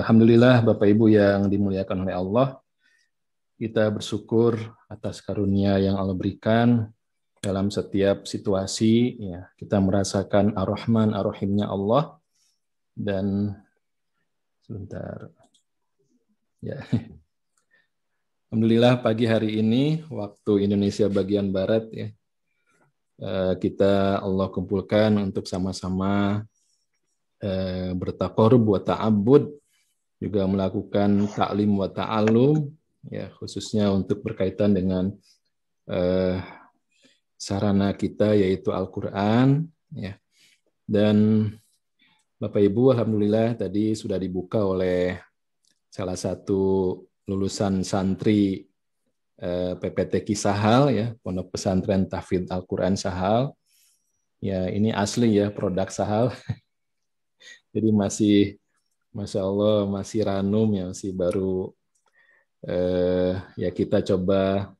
Alhamdulillah Bapak Ibu yang dimuliakan oleh Allah, kita bersyukur atas karunia yang Allah berikan dalam setiap situasi. Ya, kita merasakan Ar-Rahman Ar-Rahimnya Allah. Dan sebentar, ya, Alhamdulillah pagi hari ini waktu Indonesia bagian Barat ya, kita Allah kumpulkan untuk sama-sama bertaqarrub wa ta'abbud, juga melakukan ta'lim wa ta'allum, ya, khususnya untuk berkaitan dengan sarana kita yaitu Al-Quran. Ya. Dan Bapak Ibu, Alhamdulillah tadi sudah dibuka oleh salah satu lulusan santri PPTQ Sahal, ya, Pondok Pesantren Tahfidz Al-Quran Sahal. Ya, ini asli ya produk Sahal. Jadi masih, Masya Allah, masih ranum ya, masih baru. Ya kita coba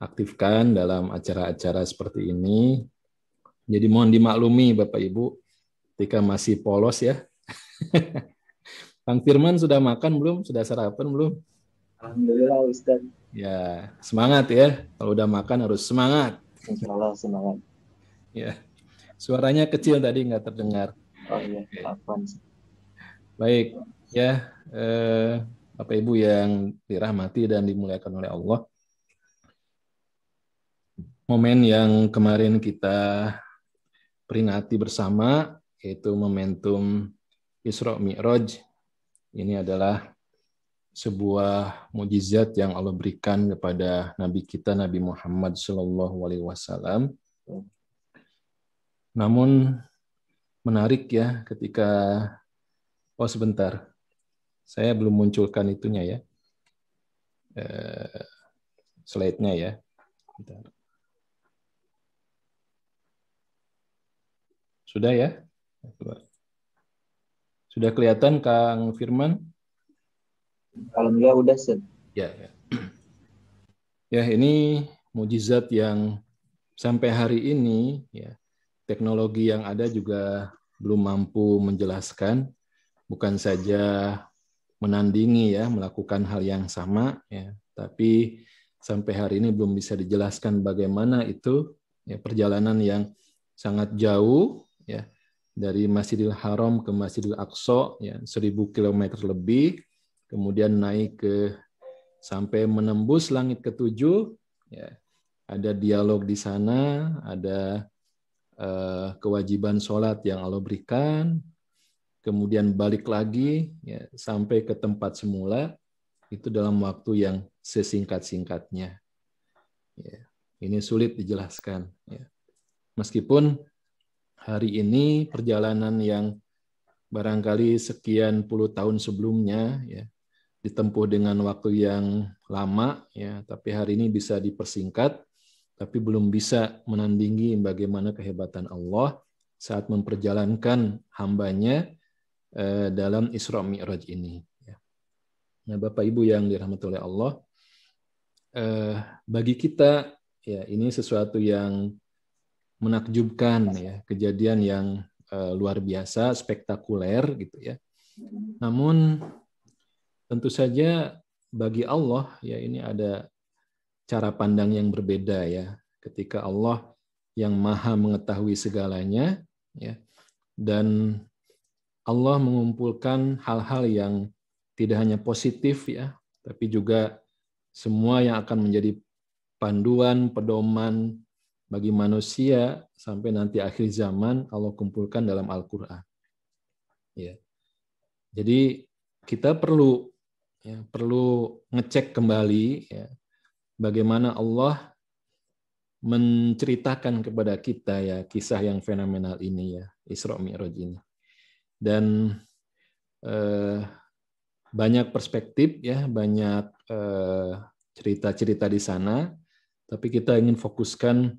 aktifkan dalam acara-acara seperti ini. Jadi mohon dimaklumi Bapak Ibu, ketika masih polos ya. Kang Firman sudah makan belum? Sudah sarapan belum? Alhamdulillah Ustaz. Ya, semangat ya. Kalau udah makan harus semangat. Insya Allah semangat. Ya, suaranya kecil tadi nggak terdengar. Oh iya, Afwan. Baik, ya, Bapak Ibu yang dirahmati dan dimuliakan oleh Allah. Momen yang kemarin kita peringati bersama, yaitu momentum Isra Mi'raj. Ini adalah sebuah mukjizat yang Allah berikan kepada Nabi kita, Nabi Muhammad SAW. Namun menarik ya ketika, oh sebentar, saya belum munculkan itunya ya, slide-nya ya. Bentar. Sudah ya? Sudah kelihatan Kang Firman? Alhamdulillah udah Ustaz. Ya, ya. Ya, ini mukjizat yang sampai hari ini ya, teknologi yang ada juga belum mampu menjelaskan, bukan saja menandingi ya, melakukan hal yang sama ya, tapi sampai hari ini belum bisa dijelaskan bagaimana itu ya, perjalanan yang sangat jauh ya, dari Masjidil Haram ke Masjidil Aqsa ya, 1000 km lebih, kemudian naik ke sampai menembus langit ketujuh ya. Ada dialog di sana, ada kewajiban sholat yang Allah berikan, kemudian balik lagi ya, sampai ke tempat semula, itu dalam waktu yang sesingkat-singkatnya. Ya, ini sulit dijelaskan. Ya. Meskipun hari ini perjalanan yang barangkali sekian puluh tahun sebelumnya ya, ditempuh dengan waktu yang lama, ya, tapi hari ini bisa dipersingkat, tapi belum bisa menandingi bagaimana kehebatan Allah saat memperjalankan hambanya dalam Isra Mi'raj ini. Nah, Bapak Ibu yang dirahmati oleh Allah, bagi kita ya ini sesuatu yang menakjubkan ya, kejadian yang luar biasa, spektakuler gitu ya. Namun tentu saja bagi Allah ya ini ada cara pandang yang berbeda ya. Ketika Allah yang maha mengetahui segalanya ya, dan Allah mengumpulkan hal-hal yang tidak hanya positif ya, tapi juga semua yang akan menjadi panduan, pedoman bagi manusia sampai nanti akhir zaman, Allah kumpulkan dalam Al-Quran. Ya. Jadi kita perlu ngecek kembali ya, bagaimana Allah menceritakan kepada kita ya kisah yang fenomenal ini ya, Isra Mi'raj ini. Dan banyak perspektif ya, banyak cerita-cerita di sana, tapi kita ingin fokuskan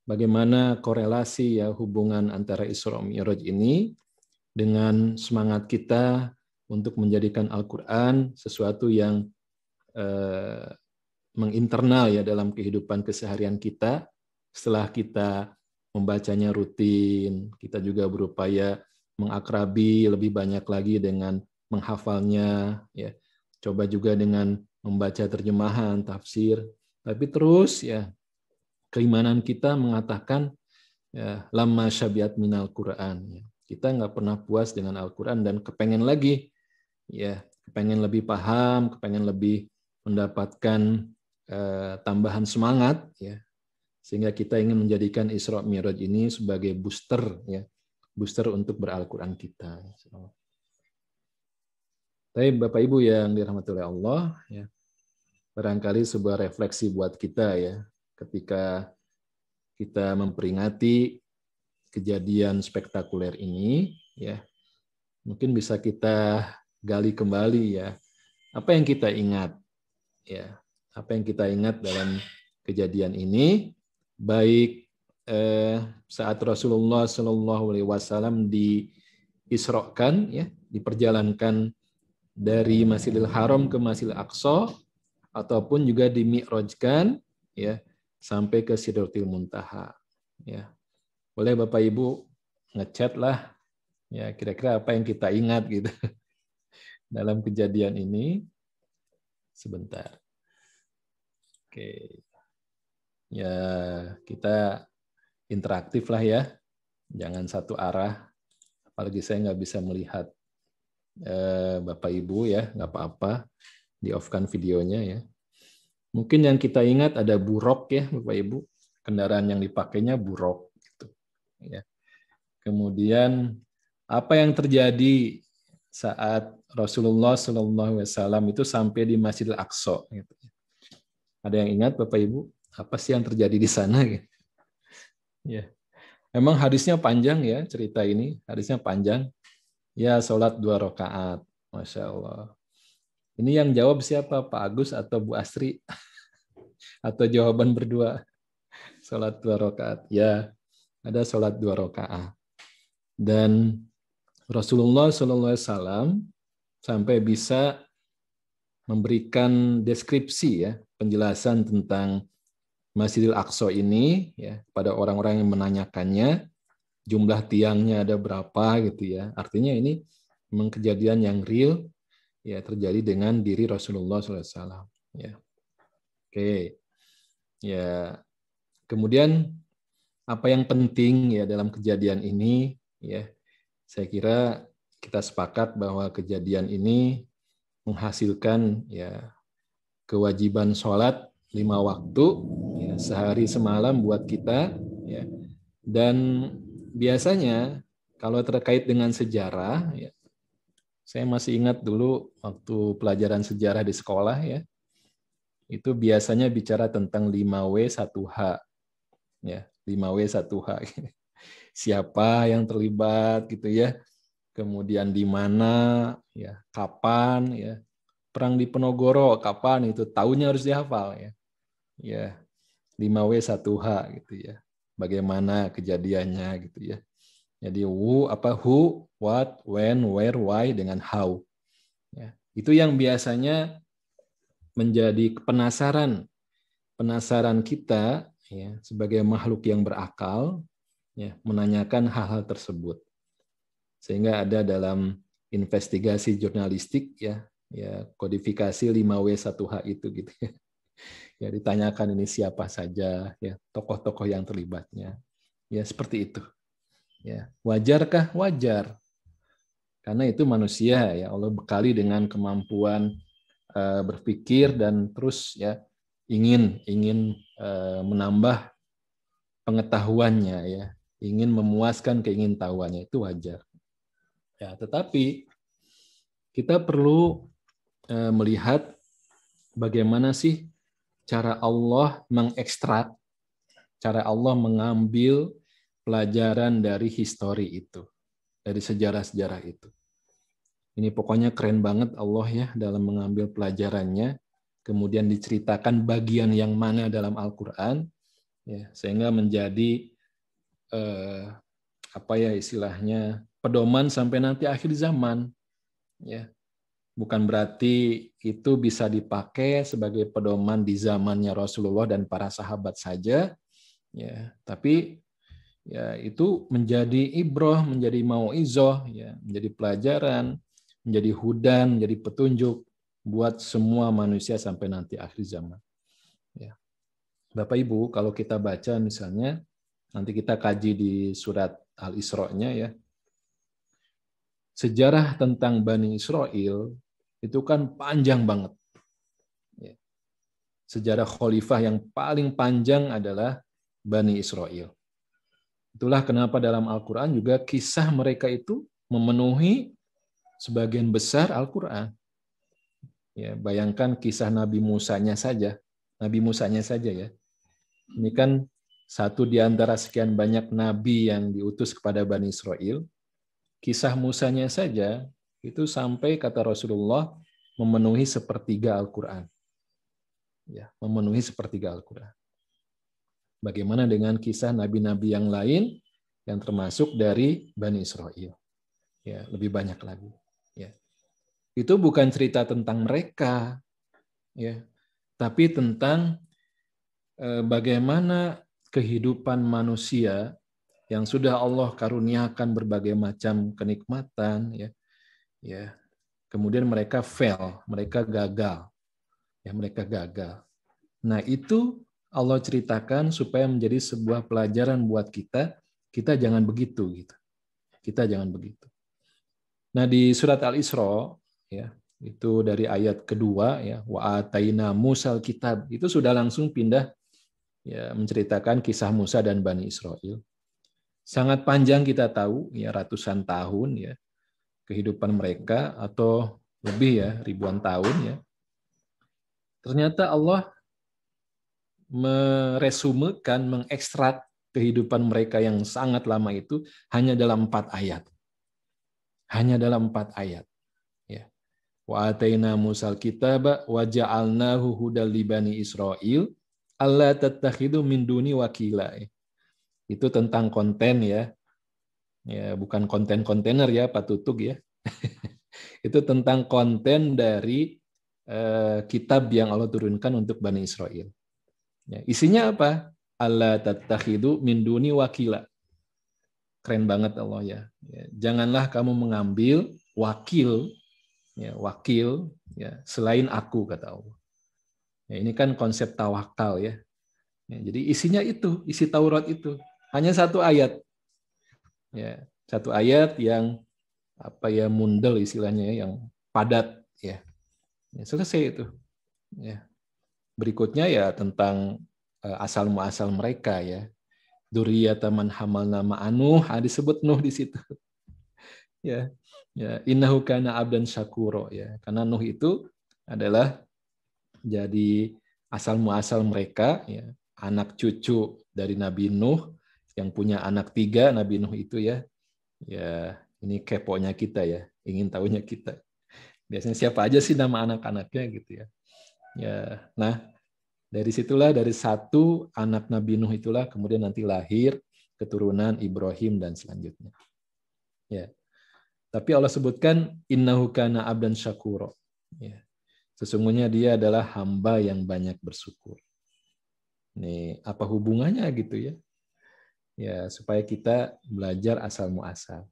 bagaimana korelasi ya hubungan antara Isra Mi'raj ini dengan semangat kita untuk menjadikan Al-Quran sesuatu yang menginternal ya dalam kehidupan keseharian kita. Setelah kita membacanya rutin, kita juga berupaya mengakrabi lebih banyak lagi dengan menghafalnya, ya. Coba juga dengan membaca terjemahan, tafsir. Tapi terus ya keimanan kita mengatakan ya, lama syabiat minal Quran. Ya. Kita nggak pernah puas dengan Al-Quran dan kepengen lagi, ya, kepengen lebih paham, kepengen lebih mendapatkan tambahan semangat, ya, sehingga kita ingin menjadikan Isra Mi'raj ini sebagai booster, ya, booster untuk beral-Quran kita. Tapi Bapak Ibu yang dirahmati oleh Allah, ya, barangkali sebuah refleksi buat kita ya, ketika kita memperingati kejadian spektakuler ini, ya, mungkin bisa kita gali kembali ya, apa yang kita ingat, ya, apa yang kita ingat dalam kejadian ini, baik saat Rasulullah SAW diisrokan, ya, diperjalankan dari Masjidil Haram ke Masjidil Aqsa, ataupun juga dimi'rajkan, ya, sampai ke Sidratil Muntaha. Ya. Boleh Bapak Ibu ngechat lah, ya, kira-kira apa yang kita ingat gitu dalam kejadian ini. Sebentar. Oke. Ya, kita interaktif lah ya. Jangan satu arah. Apalagi saya nggak bisa melihat Bapak Ibu ya, nggak apa-apa. Di-off-kan videonya ya. Mungkin yang kita ingat ada buruk ya Bapak Ibu. Kendaraan yang dipakainya buruk. Gitu. Ya. Kemudian apa yang terjadi saat Rasulullah SAW itu sampai di Masjidil Aqsa. Gitu. Ada yang ingat Bapak Ibu? Apa sih yang terjadi di sana? Gitu. Ya. Memang hadisnya panjang ya cerita ini. Hadisnya panjang. Ya, sholat 2 rakaat. Masya Allah. Ini yang jawab siapa? Pak Agus atau Bu Astri? Atau jawaban berdua? Sholat 2 rakaat. Ya, ada sholat 2 rakaat. Dan Rasulullah SAW sampai bisa memberikan deskripsi ya, penjelasan tentang Masjidil Aqsa ini ya pada orang-orang yang menanyakannya, jumlah tiangnya ada berapa gitu ya. Artinya ini memang kejadian yang real ya terjadi dengan diri Rasulullah SAW. Ya. Oke. Ya. Kemudian apa yang penting ya dalam kejadian ini ya, saya kira kita sepakat bahwa kejadian ini menghasilkan ya kewajiban sholat 5 waktu ya, sehari semalam buat kita ya. Dan biasanya kalau terkait dengan sejarah ya, saya masih ingat dulu waktu pelajaran sejarah di sekolah ya, itu biasanya bicara tentang 5W1H ya, 5W1H. Siapa yang terlibat gitu ya, kemudian di mana ya, kapan ya, perang di Penogoro kapan, itu tahunnya harus dihafal ya. Ya, 5W1H gitu ya. Bagaimana kejadiannya gitu ya. Jadi who, what, when, where, why dengan how. Ya, itu yang biasanya menjadi penasaran kita ya sebagai makhluk yang berakal ya, menanyakan hal-hal tersebut. Sehingga ada dalam investigasi jurnalistik ya kodifikasi 5W1H itu gitu ya. Ya ditanyakan ini siapa saja ya tokoh-tokoh yang terlibatnya. Ya seperti itu. Ya, wajarkah? Wajar. Karena itu manusia ya, Allah bekali dengan kemampuan berpikir dan terus ya ingin menambah pengetahuannya ya, ingin memuaskan keingintahuannya, itu wajar. Ya, tetapi kita perlu melihat bagaimana sih cara Allah mengekstrak, cara Allah mengambil pelajaran dari histori itu, dari sejarah-sejarah itu. Ini pokoknya keren banget Allah ya dalam mengambil pelajarannya, kemudian diceritakan bagian yang mana dalam Al-Quran, ya, sehingga menjadi apa ya istilahnya pedoman sampai nanti akhir zaman. Ya, bukan berarti itu bisa dipakai sebagai pedoman di zamannya Rasulullah dan para sahabat saja, ya, tapi ya itu menjadi ibroh, menjadi mau'izoh, ya, menjadi pelajaran menjadi hudan, menjadi petunjuk buat semua manusia sampai nanti akhir zaman. Ya. Bapak Ibu, kalau kita baca misalnya, nanti kita kaji di surat Al-Isra-nya ya, sejarah tentang Bani Israel itu kan panjang banget. Ya. Sejarah khalifah yang paling panjang adalah Bani Israel. Itulah kenapa dalam Al-Quran juga kisah mereka itu memenuhi sebagian besar Al-Quran. Ya, bayangkan kisah Nabi Musanya saja. Nabi Musanya saja ya. Ini kan satu di antara sekian banyak nabi yang diutus kepada Bani Israel. Kisah Musanya saja itu sampai kata Rasulullah memenuhi sepertiga Al-Quran. Ya, memenuhi sepertiga Al-Quran. Bagaimana dengan kisah nabi-nabi yang lain yang termasuk dari Bani Israel? Ya, lebih banyak lagi. Ya. Itu bukan cerita tentang mereka, ya, tapi tentang bagaimana kehidupan manusia yang sudah Allah karuniakan berbagai macam kenikmatan, ya, ya. Kemudian mereka fail, mereka gagal, ya, mereka gagal. Nah itu Allah ceritakan supaya menjadi sebuah pelajaran buat kita. Kita jangan begitu, gitu. Kita jangan begitu. Nah di surat Al-Isra, ya, itu dari ayat kedua, ya, wa ataina Musal kitab, itu sudah langsung pindah, ya, menceritakan kisah Musa dan Bani Israel. Sangat panjang kita tahu, ya, ratusan tahun, ya, kehidupan mereka atau lebih, ya, ribuan tahun, ya. Ternyata Allah meresumekan, mengekstrak kehidupan mereka yang sangat lama itu hanya dalam 4 ayat. Hanya dalam 4 ayat. Ya. Wa ataina Musal kitaba wa ja'alnahu hudal li bani Israil alla tattakhidu min duni wakila. Itu tentang konten ya. Ya, bukan konten kontainer ya, Pak Tutug ya. Itu tentang konten dari kitab yang Allah turunkan untuk Bani Israel. Ya, isinya apa? Alla tattakhidu min duni wakila. Keren banget Allah ya. Ya, janganlah kamu mengambil wakil, ya, wakil, ya, selain aku, kata Allah. Ya, ini kan konsep tawakal ya. Ya. Jadi isinya itu, isi Taurat itu hanya 1 ayat. Ya, 1 ayat yang apa ya, mundel istilahnya ya, yang padat ya. Ya, selesai itu. Ya. Berikutnya ya tentang asal muasal mereka ya. Dzurriyyatan man hamalna ma'a Nuh, disebut Nuh di situ. Ya. Ya, innahu kana abdan syakuro ya. Karena Nuh itu adalah jadi asal muasal mereka ya, anak cucu dari Nabi Nuh yang punya anak 3 Nabi Nuh itu ya. Ya, ini keponya kita ya, ingin tahunya kita. Biasanya siapa aja sih nama anak-anaknya gitu ya. Ya, nah dari situlah, dari 1 anak Nabi Nuh itulah kemudian nanti lahir keturunan Ibrahim dan selanjutnya. Ya. Tapi Allah sebutkan innahu kana abdan syakuro. Ya. Sesungguhnya dia adalah hamba yang banyak bersyukur. Nih, apa hubungannya gitu ya? Ya, supaya kita belajar asal muasal.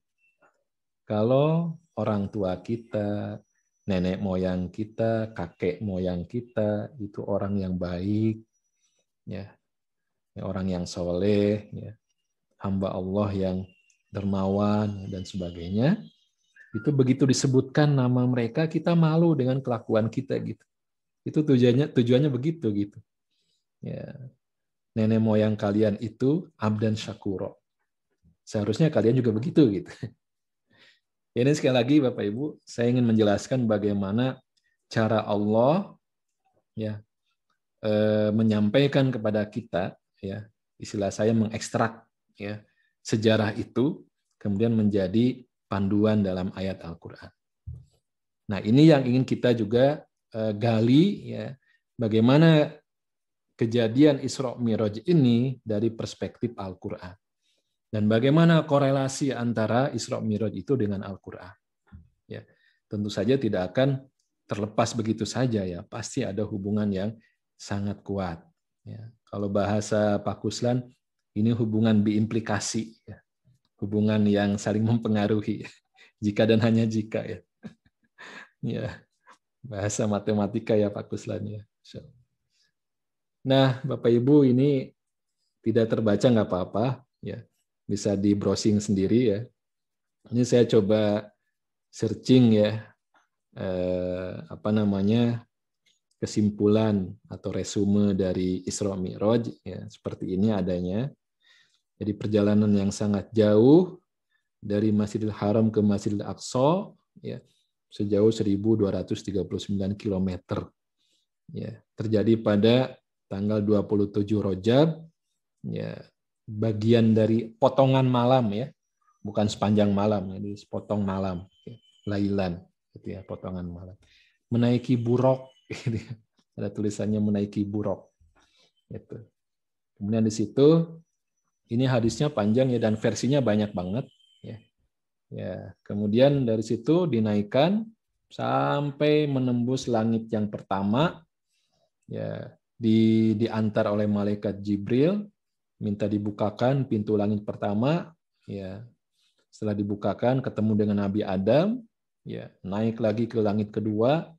Kalau orang tua kita, nenek moyang kita, kakek moyang kita itu orang yang baik, ya, orang yang soleh, ya, hamba Allah yang dermawan dan sebagainya, itu begitu disebutkan nama mereka kita malu dengan kelakuan kita gitu. Itu tujuannya begitu gitu. Ya, nenek moyang kalian itu abdan syakuro. Seharusnya kalian juga begitu gitu. Ini sekali lagi Bapak Ibu, saya ingin menjelaskan bagaimana cara Allah ya menyampaikan kepada kita ya, istilah saya mengekstrak ya sejarah itu kemudian menjadi panduan dalam ayat Al-Qur'an. Nah, ini yang ingin kita juga gali ya, bagaimana kejadian Isra Mi'raj ini dari perspektif Al-Qur'an. Dan bagaimana korelasi antara Isra Mi'raj itu dengan Al-Qur'an. Ya, tentu saja tidak akan terlepas begitu saja ya, pasti ada hubungan yang sangat kuat. Ya, kalau bahasa Pak Kuslan, ini hubungan biimplikasi, ya, hubungan yang saling mempengaruhi, jika dan hanya jika ya. Ya, bahasa matematika ya Pak Kuslan ya. Nah, Bapak Ibu ini tidak terbaca nggak apa-apa ya. Bisa di browsing sendiri ya. Ini saya coba searching ya apa namanya kesimpulan atau resume dari Isra Mi'raj ya, seperti ini adanya. Jadi perjalanan yang sangat jauh dari Masjidil Haram ke Masjidil Aqsa ya, sejauh 1.239 km ya, terjadi pada tanggal 27 Rajab ya, bagian dari potongan malam ya, bukan sepanjang malam, jadi sepotong malam ya, lailan gitu ya, potongan malam. Menaiki buruk gitu ya. Ada tulisannya menaiki buruk gitu. Kemudian di situ ini hadisnya panjang ya dan versinya banyak banget ya. Ya, kemudian dari situ dinaikkan sampai menembus langit yang pertama ya, diantar oleh malaikat Jibril, minta dibukakan pintu langit pertama ya. Setelah dibukakan ketemu dengan Nabi Adam ya, naik lagi ke langit kedua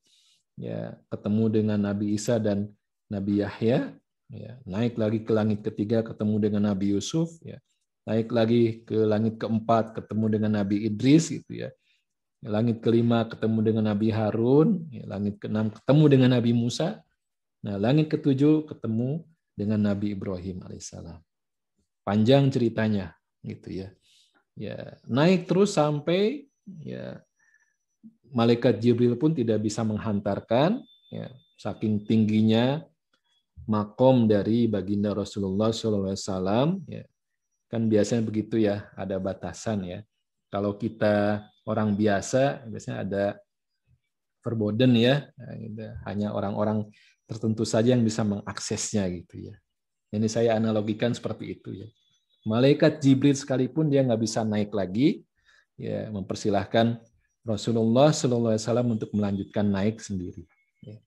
ya, ketemu dengan Nabi Isa dan Nabi Yahya ya, naik lagi ke langit ketiga ketemu dengan Nabi Yusuf ya, naik lagi ke langit keempat ketemu dengan Nabi Idris gitu ya, langit kelima ketemu dengan Nabi Harun ya, langit keenam ketemu dengan Nabi Musa, nah langit ketujuh ketemu dengan Nabi Ibrahim alaihissalam. Panjang ceritanya gitu ya. Ya, naik terus sampai ya malaikat Jibril pun tidak bisa menghantarkan ya, saking tingginya makom dari baginda Rasulullah SAW ya. Kan biasanya begitu ya, ada batasan ya. Kalau kita orang biasa biasanya ada verboden ya, hanya orang-orang tertentu saja yang bisa mengaksesnya gitu ya. Ini saya analogikan seperti itu ya. Malaikat Jibril sekalipun dia nggak bisa naik lagi, ya mempersilahkan Rasulullah SAW untuk melanjutkan naik sendiri. Ya.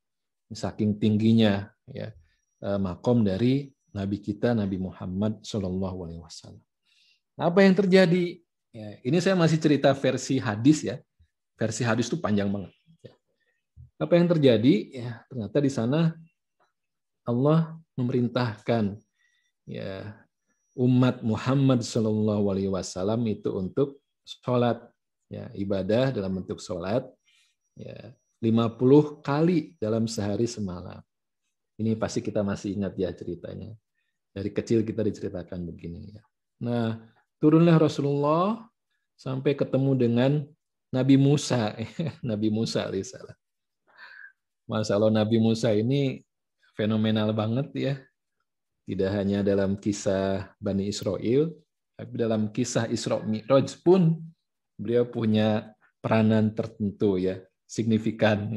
Saking tingginya ya makom dari Nabi kita Nabi Muhammad SAW. Apa yang terjadi? Ya, ini saya masih cerita versi hadis ya. Versi hadis itu panjang banget. Ya. Apa yang terjadi? Ya, ternyata di sana Allah memerintahkan ya umat Muhammad SAW itu untuk sholat ya, ibadah dalam bentuk sholat ya 50 kali dalam sehari semalam. Ini pasti kita masih ingat ya ceritanya. Dari kecil kita diceritakan begini ya. Nah, turunlah Rasulullah sampai ketemu dengan Nabi Musa, Nabi Musa alaihissalam. Masya Allah, Nabi Musa ini fenomenal banget ya. Tidak hanya dalam kisah Bani Israel, tapi dalam kisah Isra Mi'raj pun beliau punya peranan tertentu ya, signifikan.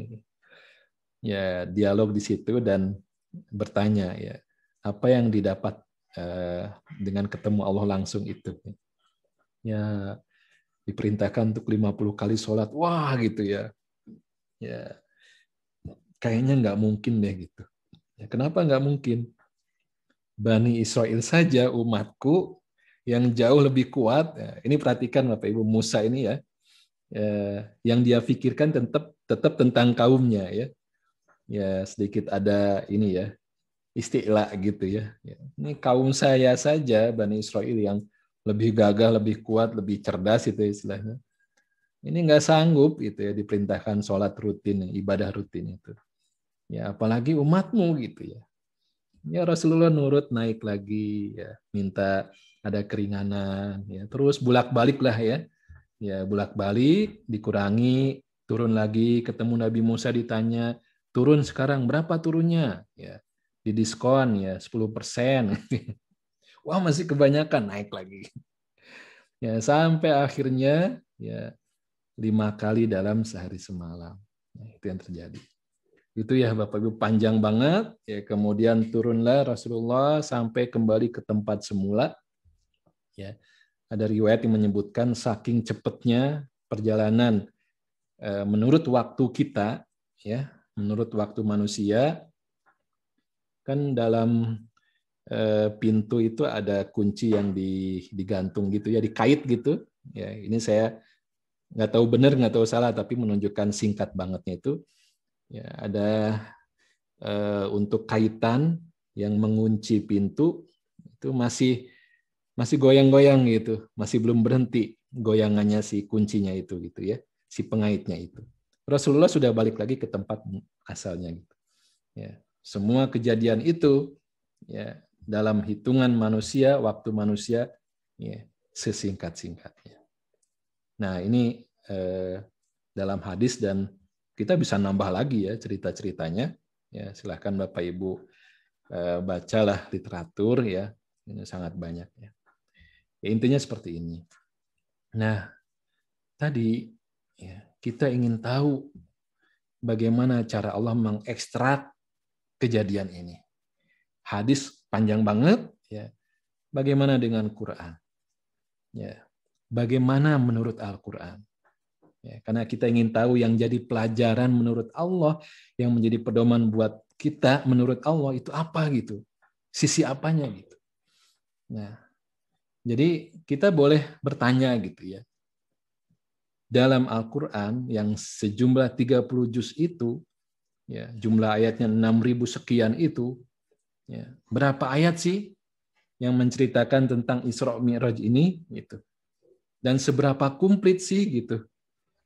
Ya, dialog di situ dan bertanya ya, apa yang didapat dengan ketemu Allah langsung itu. Ya, diperintahkan untuk 50 kali sholat. Wah, gitu ya. Ya, kayaknya nggak mungkin deh gitu. Ya, kenapa nggak mungkin? Bani Israel saja umatku yang jauh lebih kuat. Ya, ini perhatikan Bapak Ibu, Musa ini ya, yang dia pikirkan tetap tentang kaumnya ya. Ya sedikit ada ini ya istilah gitu ya. Ini kaum saya saja Bani Israel yang lebih gagah, lebih kuat, lebih cerdas itu istilahnya. Ini nggak sanggup gitu ya diperintahkan sholat rutin, ibadah rutin itu. Ya apalagi umatmu gitu ya. Ya Rasulullah nurut naik lagi ya, minta ada keringanan ya. Terus bolak-balik lah ya. Ya bolak-balik dikurangi, turun lagi ketemu Nabi Musa ditanya, turun sekarang berapa turunnya? Ya. Didiskon ya 10%. Wah, masih kebanyakan naik lagi. Ya sampai akhirnya ya 5 kali dalam sehari semalam. Nah, itu yang terjadi. Itu ya Bapak Ibu panjang banget ya, kemudian turunlah Rasulullah sampai kembali ke tempat semula ya. Ada riwayat yang menyebutkan saking cepatnya perjalanan menurut waktu kita ya, menurut waktu manusia kan dalam pintu itu ada kunci yang digantung gitu ya, dikait gitu ya. Ini saya nggak tahu benar, nggak tahu salah, tapi menunjukkan singkat bangetnya itu ya ada untuk kaitan yang mengunci pintu itu masih goyang-goyang gitu, masih belum berhenti goyangannya si kuncinya itu gitu ya, si pengaitnya itu. Rasulullah sudah balik lagi ke tempat asalnya gitu. Ya, semua kejadian itu ya dalam hitungan manusia, waktu manusia ya sesingkat-singkatnya. Nah, ini dalam hadis dan kita bisa nambah lagi ya cerita-ceritanya. Ya, silahkan Bapak Ibu bacalah literatur ya. Ini sangat banyak ya. Ya, intinya seperti ini. Nah, tadi ya, kita ingin tahu bagaimana cara Allah mengekstrak kejadian ini. Hadis panjang banget ya. Bagaimana dengan Quran? Ya. Bagaimana menurut Al-Qur'an? Ya, karena kita ingin tahu yang jadi pelajaran menurut Allah, yang menjadi pedoman buat kita menurut Allah itu apa gitu. Sisi apanya gitu. Nah, jadi kita boleh bertanya gitu ya. Dalam Al-Qur'an yang sejumlah 30 juz itu, ya, jumlah ayatnya 6.000 sekian itu, ya, berapa ayat sih yang menceritakan tentang Isra Mi'raj ini gitu. Dan seberapa komplit sih gitu.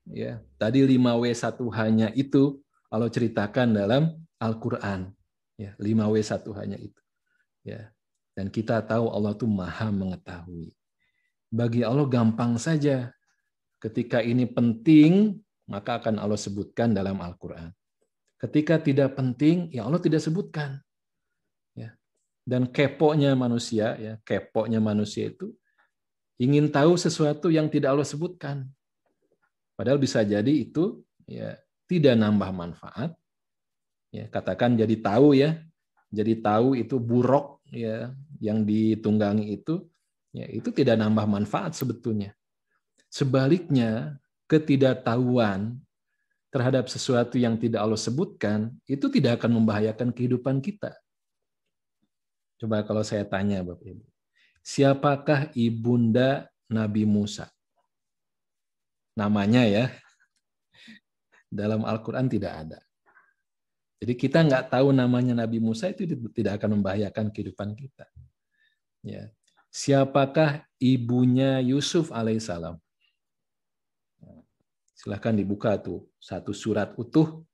Ya, tadi 5W1H-nya itu Allah ceritakan dalam Al-Qur'an. Ya, 5W1H-nya itu. Ya. Dan kita tahu Allah itu Maha mengetahui. Bagi Allah gampang saja. Ketika ini penting, maka akan Allah sebutkan dalam Al-Qur'an. Ketika tidak penting, ya Allah tidak sebutkan. Ya. Dan keponya manusia, ya, keponya manusia itu ingin tahu sesuatu yang tidak Allah sebutkan. Padahal bisa jadi itu ya tidak nambah manfaat. Ya, katakan jadi tahu ya. Jadi tahu itu buruk ya yang ditunggangi itu ya itu tidak nambah manfaat sebetulnya. Sebaliknya, ketidaktahuan terhadap sesuatu yang tidak Allah sebutkan itu tidak akan membahayakan kehidupan kita. Coba kalau saya tanya Bapak Ibu. Siapakah ibunda Nabi Musa? Namanya ya. Dalam Al-Quran tidak ada. Jadi kita nggak tahu namanya Nabi Musa itu tidak akan membahayakan kehidupan kita. Ya. Siapakah ibunya Yusuf alaihissalam? Silahkan dibuka tuh satu surat utuh,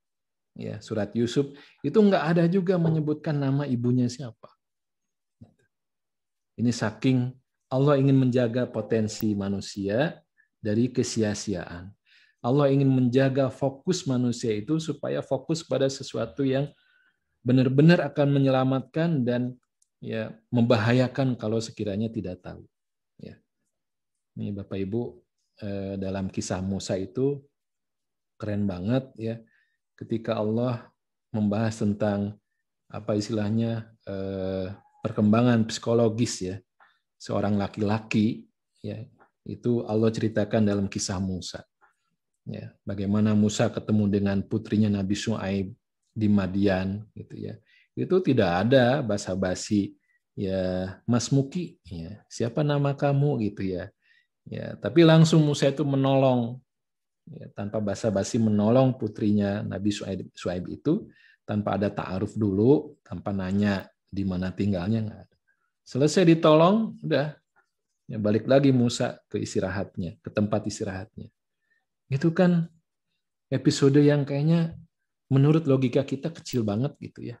ya surat Yusuf itu nggak ada juga menyebutkan nama ibunya siapa. Ini saking Allah ingin menjaga potensi manusia dari kesia-siaan. Allah ingin menjaga fokus manusia itu supaya fokus pada sesuatu yang benar-benar akan menyelamatkan dan ya membahayakan kalau sekiranya tidak tahu. Ya. Ini Bapak Ibu dalam kisah Musa itu keren banget ya. Ketika Allah membahas tentang apa istilahnya perkembangan psikologis ya seorang laki-laki ya itu Allah ceritakan dalam kisah Musa. Ya, bagaimana Musa ketemu dengan putrinya Nabi Syuaib di Madian gitu ya. Itu tidak ada basa-basi ya Mas Muki ya, siapa nama kamu gitu ya. Ya, tapi langsung Musa itu menolong ya, tanpa basa-basi menolong putrinya Nabi Syuaib itu tanpa ada ta'aruf dulu, tanpa nanya di mana tinggalnya enggak ada. Selesai ditolong, udah ya balik lagi Musa ke istirahatnya, ke tempat istirahatnya. Itu kan episode yang kayaknya menurut logika kita kecil banget gitu ya.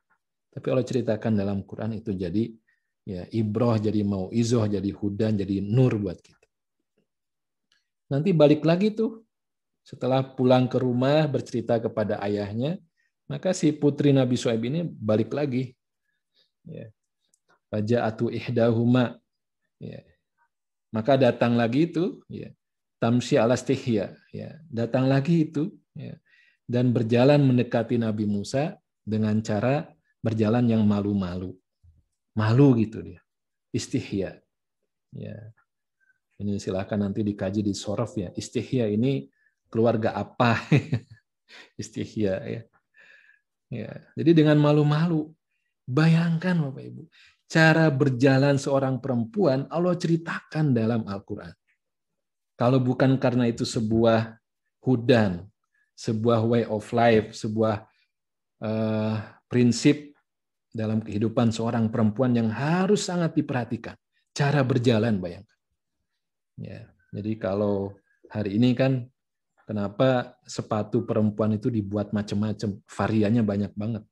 Tapi Allah ceritakan dalam Quran itu jadi ya ibroh, jadi mau'izoh, jadi hudan, jadi nur buat kita. Nanti balik lagi tuh setelah pulang ke rumah bercerita kepada ayahnya, maka si putri Nabi Syuaib ini balik lagi. Ya. Faja'atu ihdahuma. Ya. Maka datang lagi itu ya. Tamsi alastihya ya. Datang lagi itu ya. Dan berjalan mendekati Nabi Musa dengan cara berjalan yang malu-malu. Malu gitu dia. Istihya. Ya. Ini silakan nanti dikaji di Shorof ya. Istihya ini keluarga apa? Istihya ya. Ya. Jadi dengan malu-malu. Bayangkan Bapak Ibu. Cara berjalan seorang perempuan Allah ceritakan dalam Al-Quran. Kalau bukan karena itu sebuah hudan, sebuah way of life, sebuah prinsip dalam kehidupan seorang perempuan yang harus sangat diperhatikan. Cara berjalan, bayangkan. Ya, jadi kalau hari ini kan kenapa sepatu perempuan itu dibuat macam-macam, variannya banyak banget.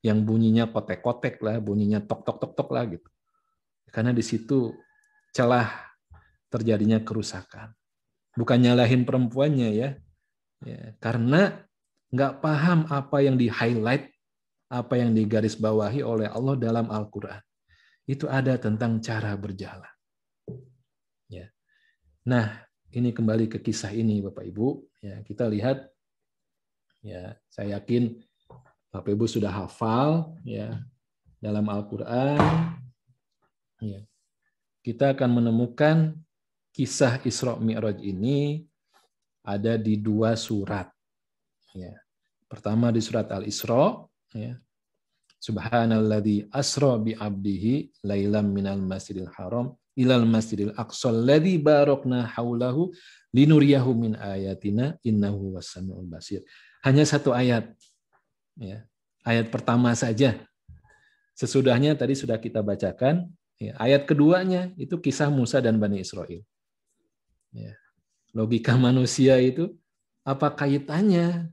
Yang bunyinya kotek-kotek lah, bunyinya tok-tok-tok-tok lah gitu. Karena di situ celah terjadinya kerusakan. Bukan nyalahin perempuannya ya, karena nggak paham apa yang di-highlight, apa yang digarisbawahi oleh Allah dalam Al-Quran. Itu ada tentang cara berjalan. Ya. Nah, ini kembali ke kisah ini, Bapak Ibu. Ya, kita lihat, ya, saya yakin Bapak Ibu sudah hafal ya dalam Al-Quran. Ya. Kita akan menemukan kisah Isra Mi'raj ini ada di 2 surat. Ya. Pertama di surat Al-Isra, ya. Subhanalladzi asra bi 'abdihi lailam minal masjidil haram ilal masjidil aqsa alladzi barakna haulahu linuriyahu min ayatina innahu was-sami'ul basir. Hanya 1 ayat. Ya. Ayat pertama saja. Sesudahnya tadi sudah kita bacakan. Ya. Ayat keduanya itu kisah Musa dan Bani Israel. Ya. Logika manusia itu apa kaitannya?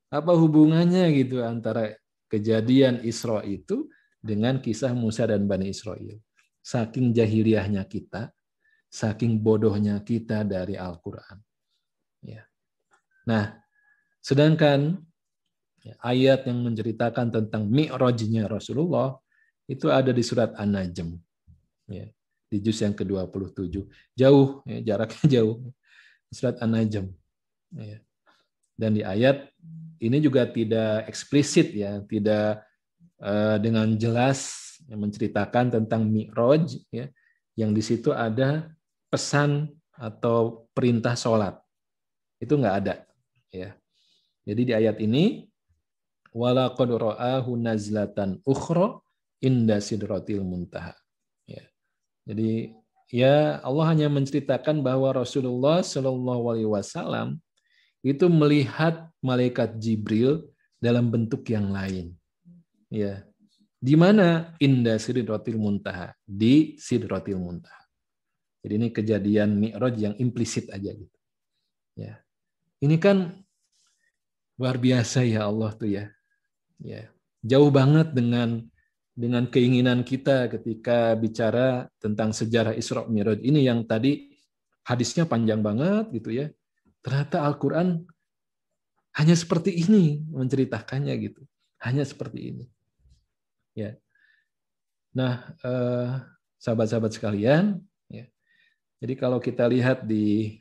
Apa hubungannya gitu antara kejadian Isra itu dengan kisah Musa dan Bani Israel? Saking jahiliyahnya kita, saking bodohnya kita dari Al-Quran. Ya. Nah, sedangkan ayat yang menceritakan tentang Mi'rajnya Rasulullah itu ada di surat An-Najm. Ya. Di juz yang ke-27. Jauh, ya, jaraknya jauh. Surat An-Najm. Ya. Dan di ayat ini juga tidak eksplisit ya, tidak dengan jelas menceritakan tentang Mi'raj ya, yang di situ ada pesan atau perintah sholat. Itu nggak ada ya. Jadi di ayat ini walaqad ra'ahu nazlatan ukhra inda sidratil muntaha. Ya. Jadi ya Allah hanya menceritakan bahwa Rasulullah Shallallahu alaihi wasallam itu melihat malaikat Jibril dalam bentuk yang lain. Ya. Di mana? Inda sidratil muntaha, di sidratil muntaha. Jadi ini kejadian Mi'raj yang implisit aja gitu. Ya. Ini kan luar biasa ya Allah tuh ya. Ya. Jauh banget dengan keinginan kita ketika bicara tentang sejarah Isra Mi'raj ini yang tadi hadisnya panjang banget gitu ya. Ternyata Al-Quran hanya seperti ini menceritakannya gitu. Hanya seperti ini. Ya. Nah, sahabat-sahabat sekalian, ya. Jadi kalau kita lihat di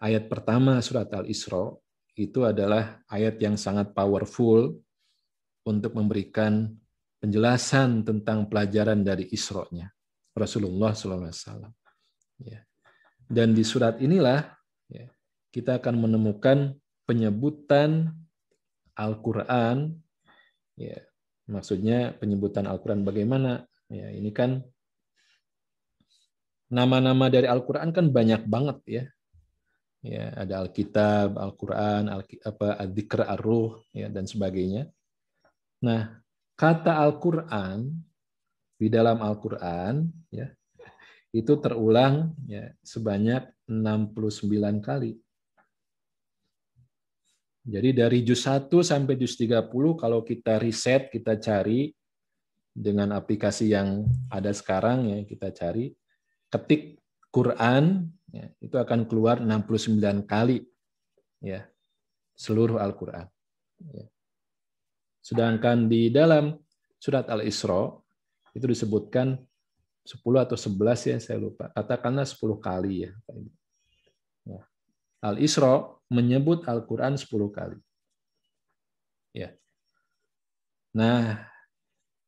ayat pertama surat Al-Isra, itu adalah ayat yang sangat powerful untuk memberikan penjelasan tentang pelajaran dari Isra-nya Rasulullah SAW. Ya. Dan di surat inilah ya, kita akan menemukan penyebutan Al-Quran, ya, maksudnya penyebutan Al-Quran bagaimana? Ya, ini kan nama-nama dari Al-Quran kan banyak banget ya. Ya, ada Alkitab, Al-Quran, Al-Dzikr, Ar-Ruh, ya, dan sebagainya. Nah, kata Al-Quran di dalam Al-Quran ya, itu terulang ya, sebanyak 69 kali. Jadi dari juz 1 sampai juz 30 kalau kita riset, kita cari dengan aplikasi yang ada sekarang ya, kita cari, ketik Quran ya, itu akan keluar 69 kali ya, seluruh Al-Quran. Ya. Sedangkan di dalam surat Al-Isra itu disebutkan 10 atau 11 ya, saya lupa. Katakanlah 10 kali ya. Ya. Al-Isra menyebut Al-Quran 10 kali. Ya. Nah,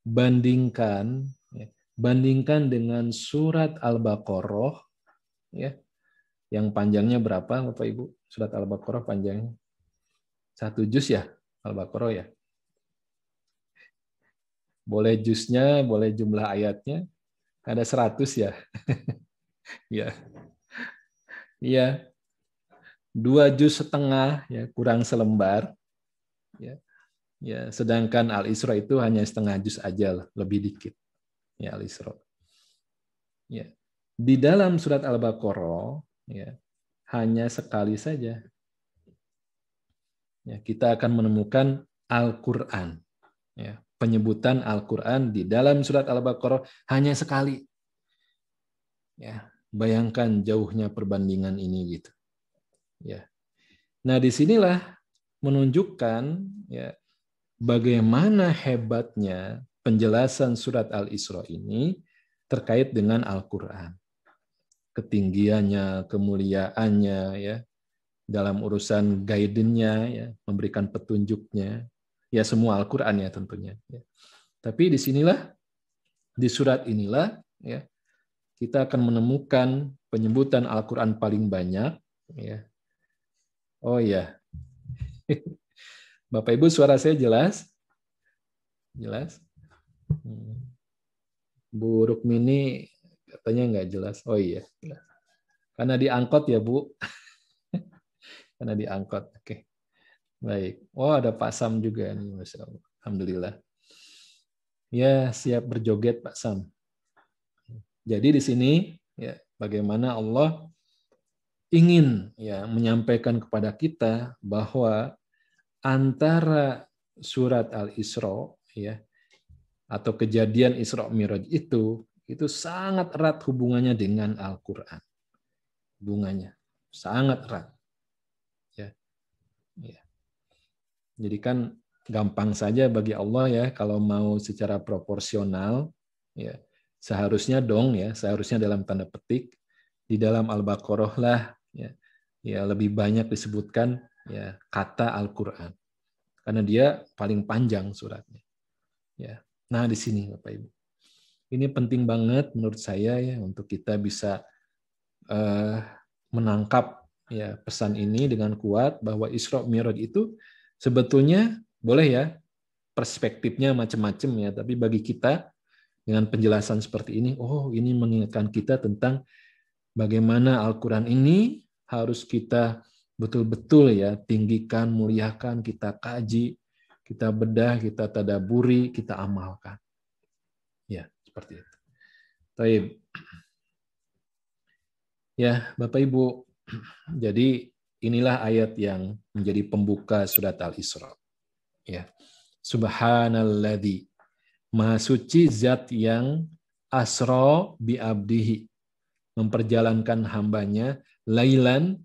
bandingkan dengan surat Al-Baqarah ya, yang panjangnya berapa Bapak Ibu? Surat Al-Baqarah panjangnya 1 juz ya, Al-Baqarah ya. Boleh juznya, boleh jumlah ayatnya, ada 100 ya. Ya. Iya. 2,5 juz ya, kurang selembar ya. Ya, sedangkan Al-Isra itu hanya setengah juz aja, lebih dikit. Ya, Al-Isra. Ya. Di dalam surat Al-Baqarah ya, hanya sekali saja. Ya, kita akan menemukan Al-Qur'an. Ya, penyebutan Al-Qur'an di dalam surat Al-Baqarah hanya sekali. Ya, bayangkan jauhnya perbandingan ini gitu. Ya. Nah, disinilah menunjukkan ya bagaimana hebatnya penjelasan surat Al-Isra ini terkait dengan Al-Qur'an. Ketinggiannya, kemuliaannya ya, dalam urusan guidance-nya ya, memberikan petunjuknya. Ya semua Al-Qur'an ya tentunya ya. Tapi disinilah di surat inilah ya kita akan menemukan penyebutan Al-Qur'an paling banyak ya. Oh ya. Bapak Ibu, suara saya jelas? Jelas? Bu Rukmini katanya nggak jelas. Oh iya. Karena diangkut ya, Bu. Karena diangkut. Oke. Baik. Oh, ada Pak Sam juga nih, Masya Allah. Alhamdulillah. Ya, siap berjoget Pak Sam. Jadi di sini ya bagaimana Allah ingin ya menyampaikan kepada kita bahwa antara surat Al-Isra ya atau kejadian Isra Mi'raj itu sangat erat hubungannya dengan Al-Qur'an. Hubungannya sangat erat. Ya. Ya. Jadi kan gampang saja bagi Allah ya kalau mau secara proporsional ya seharusnya dalam tanda petik di dalam Al-Baqarah lah ya lebih banyak disebutkan ya kata Al-Qur'an. Karena dia paling panjang suratnya. Ya. Nah, di sini Bapak Ibu. Ini penting banget menurut saya ya untuk kita bisa menangkap ya pesan ini dengan kuat bahwa Isra Mi'raj itu sebetulnya boleh ya perspektifnya macam-macam ya, tapi bagi kita dengan penjelasan seperti ini, oh ini mengingatkan kita tentang bagaimana Al-Qur'an ini harus kita betul-betul ya tinggikan, muliakan, kita kaji, kita bedah, kita tadaburi, kita amalkan. Ya, seperti itu. Baik. Ya, Bapak Ibu. Jadi inilah ayat yang menjadi pembuka surat Al-Isra. Ya. Subhanalladzi, Maha suci zat yang asra bi abdihi, memperjalankan hambanya lailan.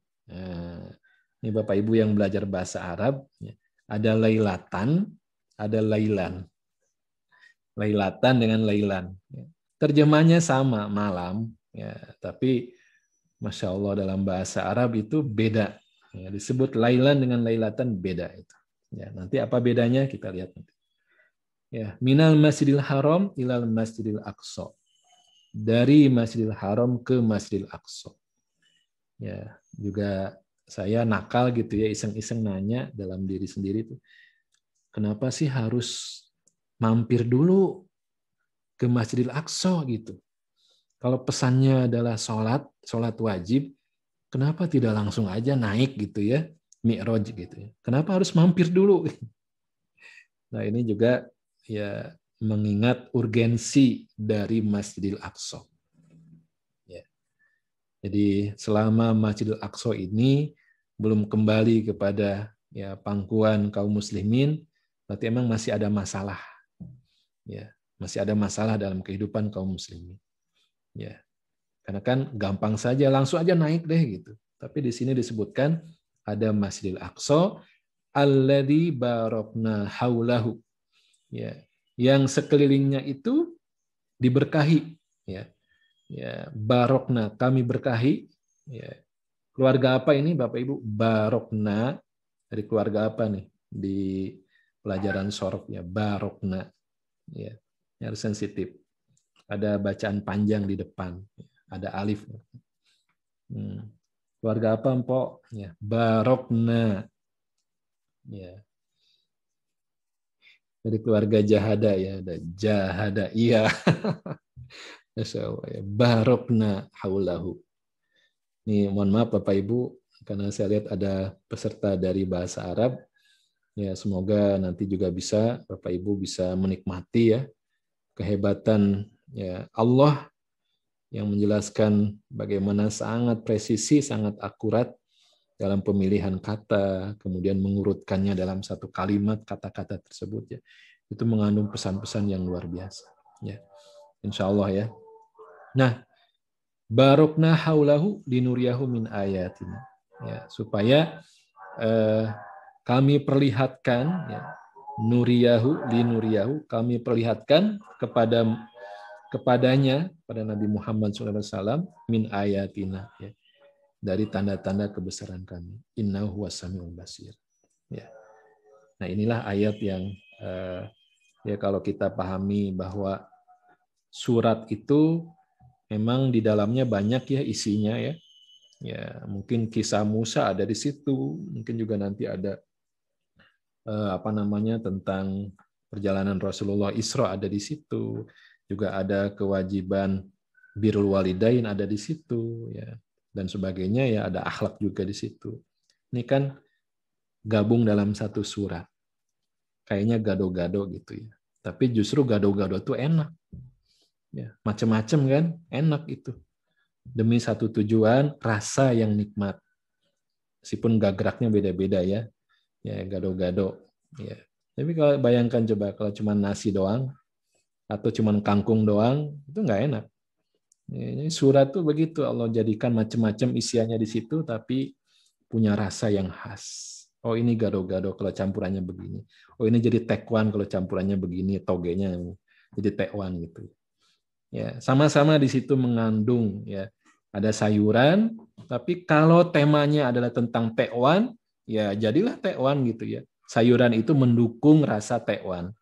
Ini Bapak Ibu yang belajar bahasa Arab, ada lailatan, ada lailan. Lailatan dengan lailan. Terjemahnya sama, malam, ya, tapi Masya Allah dalam bahasa Arab itu beda. Ya, disebut lailan dengan lailatan beda itu. Ya, nanti apa bedanya kita lihat nanti. Ya, minal Masjidil Haram ilal Masjidil Aqsa. Dari Masjidil Haram ke Masjidil Aqsa. Ya, juga saya nakal gitu ya, iseng-iseng nanya dalam diri sendiri tuh. Kenapa sih harus mampir dulu ke Masjidil Aqsa gitu? Kalau pesannya adalah sholat wajib, kenapa tidak langsung aja naik gitu ya, Mi'raj gitu ya? Kenapa harus mampir dulu? Nah ini juga ya mengingat urgensi dari Masjidil Aqsa. Ya. Jadi selama Masjidil Aqsa ini belum kembali kepada ya pangkuan kaum muslimin, berarti emang masih ada masalah. Ya, masih ada masalah dalam kehidupan kaum muslimin. Ya. Karena kan gampang saja langsung aja naik deh gitu. Tapi di sini disebutkan ada Masjidil Aqsa alladzi barakna haulahu. Ya, yang sekelilingnya itu diberkahi ya. Ya, barokna kami berkahi ya. Keluarga apa ini Bapak Ibu? Barokna dari keluarga apa nih? Di pelajaran shorof ya, barokna. Ya, harus sensitif. Ada bacaan panjang di depan. Ada alif. Keluarga apa, Mpok? Ya, barokna. Ya. Dari keluarga Jahada ya, ada Jahada. Iya. Masya Allah ya. Barokna haulahu. Nih, mohon maaf Bapak Ibu, karena saya lihat ada peserta dari bahasa Arab. Ya, semoga nanti juga bisa Bapak Ibu bisa menikmati ya kehebatan ya Allah yang menjelaskan bagaimana sangat presisi, sangat akurat dalam pemilihan kata, kemudian mengurutkannya dalam satu kalimat kata-kata tersebut ya. Itu mengandung pesan-pesan yang luar biasa ya. Insya Allah ya. Nah, barokna haulahu linuriyahu min ayatina. Ya, supaya kami perlihatkan ya, nuriyahu linuriyahu, kami perlihatkan kepadanya pada Nabi Muhammad SAW min ayatina ya, dari tanda-tanda kebesaran kami. Innahu wasamiul basir. Ya. Nah, inilah ayat yang ya kalau kita pahami bahwa surat itu memang di dalamnya banyak ya isinya ya. Ya, mungkin kisah Musa ada di situ, mungkin juga nanti ada tentang perjalanan Rasulullah Isra ada di situ, juga ada kewajiban birrul walidain ada di situ ya, dan sebagainya ya, ada akhlak juga di situ. Ini kan gabung dalam satu surat. Kayaknya gado-gado gitu ya. Tapi justru gado-gado itu enak. Ya, macam-macam kan, enak itu. Demi satu tujuan, rasa yang nikmat. Meskipun gagraknya beda-beda ya. Ya, gado-gado. Ya. Tapi kalau bayangkan coba kalau cuma nasi doang atau cuma kangkung doang, itu nggak enak. Ini surat tuh begitu, Allah jadikan macam-macam isiannya di situ, tapi punya rasa yang khas. Oh, ini gado-gado kalau campurannya begini. Oh, ini jadi tekwan kalau campurannya begini, togenya jadi tekwan gitu. Ya, sama-sama di situ mengandung ya, ada sayuran, tapi kalau temanya adalah tentang tekwan, ya jadilah tekwan gitu ya. Sayuran itu mendukung rasa tekwan.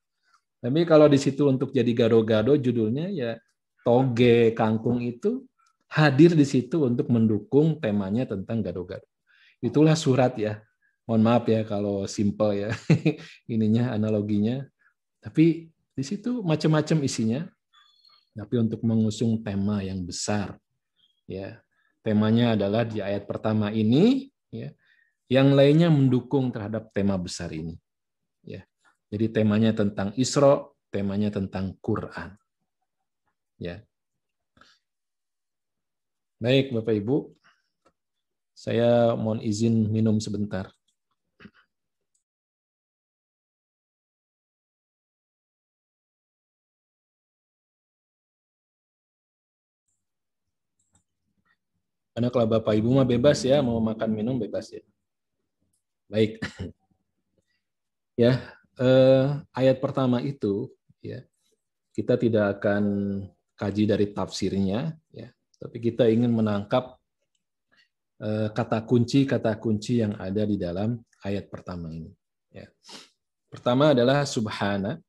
Tapi kalau di situ untuk jadi gado-gado judulnya ya toge kangkung itu hadir di situ untuk mendukung temanya tentang gado-gado. Itulah surat ya. Mohon maaf ya kalau simple ya ininya analoginya. Tapi di situ macam-macam isinya. Tapi untuk mengusung tema yang besar, ya temanya adalah di ayat pertama ini, ya, yang lainnya mendukung terhadap tema besar ini. Ya, jadi temanya tentang Isra, temanya tentang Quran. Ya, baik Bapak Ibu, saya mohon izin minum sebentar. Karena kalau Bapak Ibu mah bebas ya, mau makan minum bebas ya. Baik. Ya, ayat pertama itu ya, kita tidak akan kaji dari tafsirnya ya, tapi kita ingin menangkap kata kunci yang ada di dalam ayat pertama ini. Ya. Pertama adalah subhana,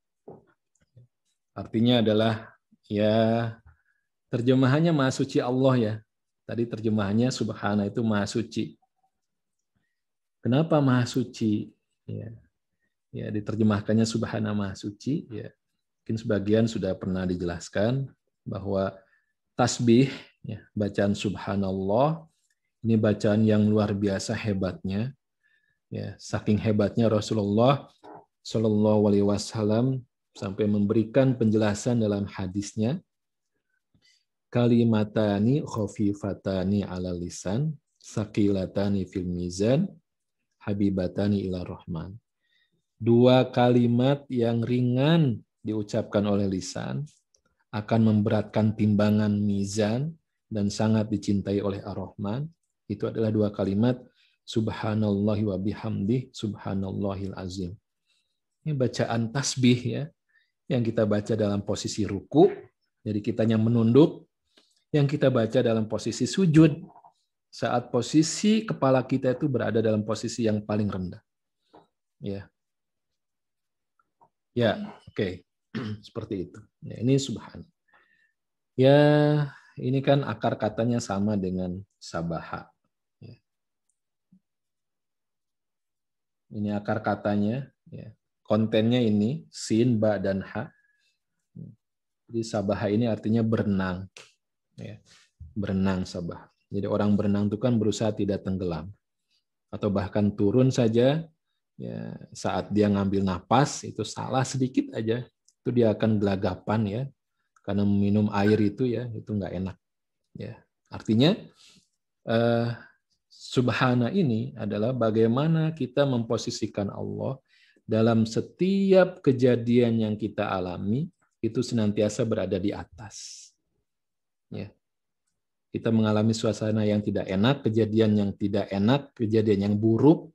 artinya adalah ya terjemahannya maha suci Allah ya. Tadi terjemahannya subhana itu maha suci. Kenapa maha suci? Ya, diterjemahkannya subhana maha suci. Ya, mungkin sebagian sudah pernah dijelaskan bahwa tasbih, ya, bacaan subhanallah, ini bacaan yang luar biasa hebatnya. Ya, saking hebatnya Rasulullah Shallallahu Alaihi Wasallam sampai memberikan penjelasan dalam hadisnya, kalimatani khafifatani ala lisan, sakilatani fil mizan, habibatani ila rahman. Dua kalimat yang ringan diucapkan oleh lisan akan memberatkan timbangan mizan dan sangat dicintai oleh Ar-Rahman. Itu adalah dua kalimat subhanallahi wa bihamdih subhanallahil azim. Ini bacaan tasbih ya, yang kita baca dalam posisi ruku, jadi kitanya menunduk, yang kita baca dalam posisi sujud, saat posisi kepala kita itu berada dalam posisi yang paling rendah. Ya, ya, oke, seperti itu. Ya, ini subhan. Ya, ini kan akar katanya sama dengan sabaha. Ya. Ini akar katanya, ya. Kontennya ini sin, ba, dan ha. Jadi sabaha ini artinya berenang. Ya. Berenang sabah. Jadi orang berenang itu kan berusaha tidak tenggelam. atau bahkan turun saja, ya, saat dia ngambil napas itu salah sedikit aja, itu dia akan gelagapan ya, karena minum air itu ya, itu nggak enak. Ya, artinya subhana ini adalah bagaimana kita memposisikan Allah dalam setiap kejadian yang kita alami itu senantiasa berada di atas. Ya. Kita mengalami suasana yang tidak enak, kejadian yang tidak enak, kejadian yang buruk,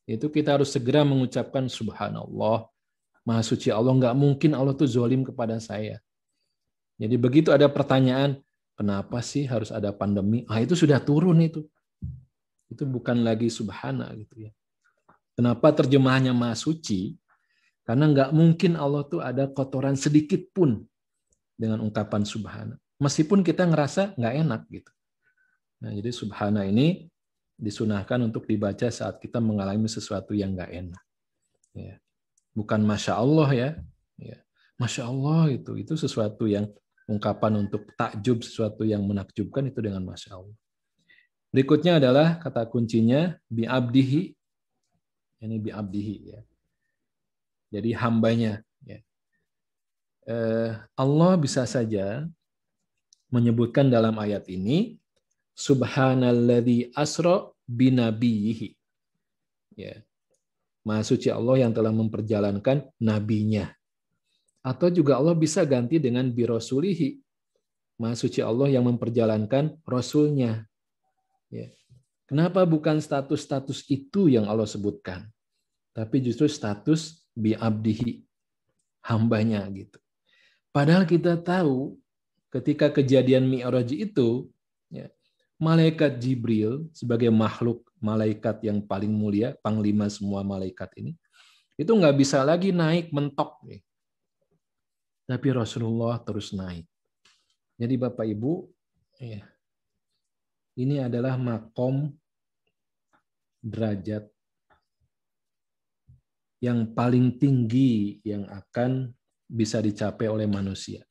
itu kita harus segera mengucapkan subhanallah, maha suci Allah, nggak mungkin Allah tuh zalim kepada saya. Jadi begitu ada pertanyaan, kenapa sih harus ada pandemi? Itu sudah turun itu. Itu bukan lagi subhana gitu ya. Kenapa terjemahannya maha suci? Karena nggak mungkin Allah tuh ada kotoran sedikit pun dengan ungkapan subhana. Meskipun kita ngerasa nggak enak gitu. Nah, jadi subhana ini disunahkan untuk dibaca saat kita mengalami sesuatu yang nggak enak. Ya. Bukan masya Allah ya. Ya. Masya Allah itu sesuatu yang ungkapan untuk takjub, sesuatu yang menakjubkan itu dengan masya Allah. Berikutnya adalah kata kuncinya bi'abdihi. Ini bi'abdihi ya. Jadi hambanya. Ya. Allah bisa saja menyebutkan dalam ayat ini subhanalladzi asra binabiyhi. Ya. Maha suci Allah yang telah memperjalankan nabinya. Atau juga Allah bisa ganti dengan birasulihi. Maha suci Allah yang memperjalankan rasulnya. Ya. Kenapa bukan status-status itu yang Allah sebutkan? Tapi justru status bi'abdihi, hambanya gitu. Padahal kita tahu ketika kejadian Mi'raj itu, ya, malaikat Jibril sebagai makhluk malaikat yang paling mulia, panglima semua malaikat ini, itu nggak bisa lagi naik mentok. Nih. Tapi Rasulullah terus naik. Jadi Bapak Ibu, ya, ini adalah makom derajat yang paling tinggi yang akan bisa dicapai oleh manusia.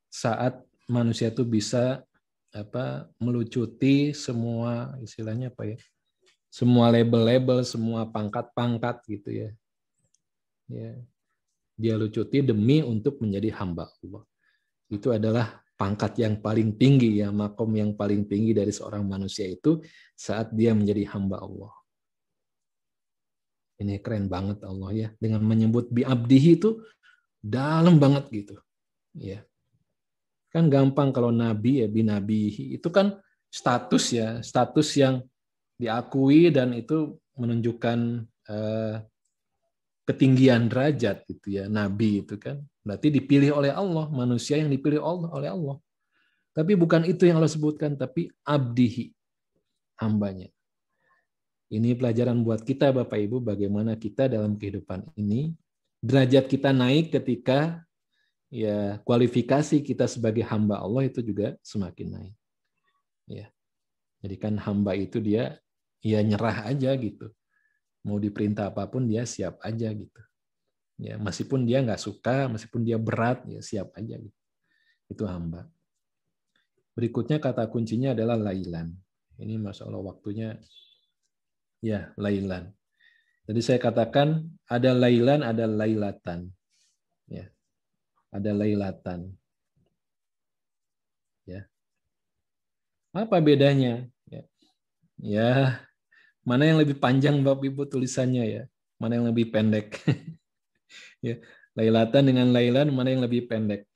Saat manusia itu bisa melucuti semua istilahnya apa ya? Semua label-label, semua pangkat-pangkat gitu ya. Ya. Dia lucuti demi untuk menjadi hamba Allah. Itu adalah pangkat yang paling tinggi ya, makom yang paling tinggi dari seorang manusia itu saat dia menjadi hamba Allah. Ini keren banget Allah ya, dengan menyebut bi'abdihi itu dalam banget gitu. Ya. Kan gampang kalau nabi ya binabihi itu kan status ya, status yang diakui dan itu menunjukkan ketinggian derajat gitu ya, nabi itu kan. Berarti dipilih oleh Allah, manusia yang dipilih oleh Allah. Tapi bukan itu yang Allah sebutkan, tapi abdihi, hambanya. Ini pelajaran buat kita Bapak Ibu, bagaimana kita dalam kehidupan ini, derajat kita naik ketika ya kualifikasi kita sebagai hamba Allah itu juga semakin naik. Ya. Jadi kan hamba itu dia ya nyerah aja gitu. Mau diperintah apapun dia siap aja gitu. Ya, meskipun dia nggak suka, meskipun dia berat, ya siap aja gitu. Itu hamba. Berikutnya kata kuncinya adalah lailan. Ini Masya Allah waktunya ya lailan. Jadi saya katakan ada lailan, ada lailatan. Ya. Ada lailatan. Ya. Apa bedanya? Ya, mana yang lebih panjang Bapak Ibu tulisannya ya? Mana yang lebih pendek? Ya, lailatan dengan lailan mana yang lebih pendek?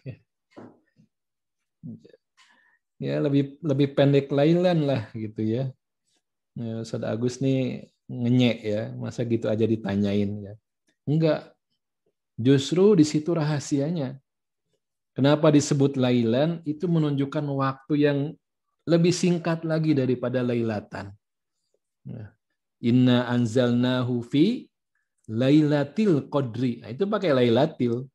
Ya, lebih pendek lailan lah gitu ya. Ya, Ustaz Agus nih ngenyek ya, masa gitu aja ditanyain ya. Enggak. Justru di situ rahasianya. Kenapa disebut lailan? Itu menunjukkan waktu yang lebih singkat lagi daripada lailatan. Inna anzalnahu fi lailatil qadri. Nah, itu pakai lailatil.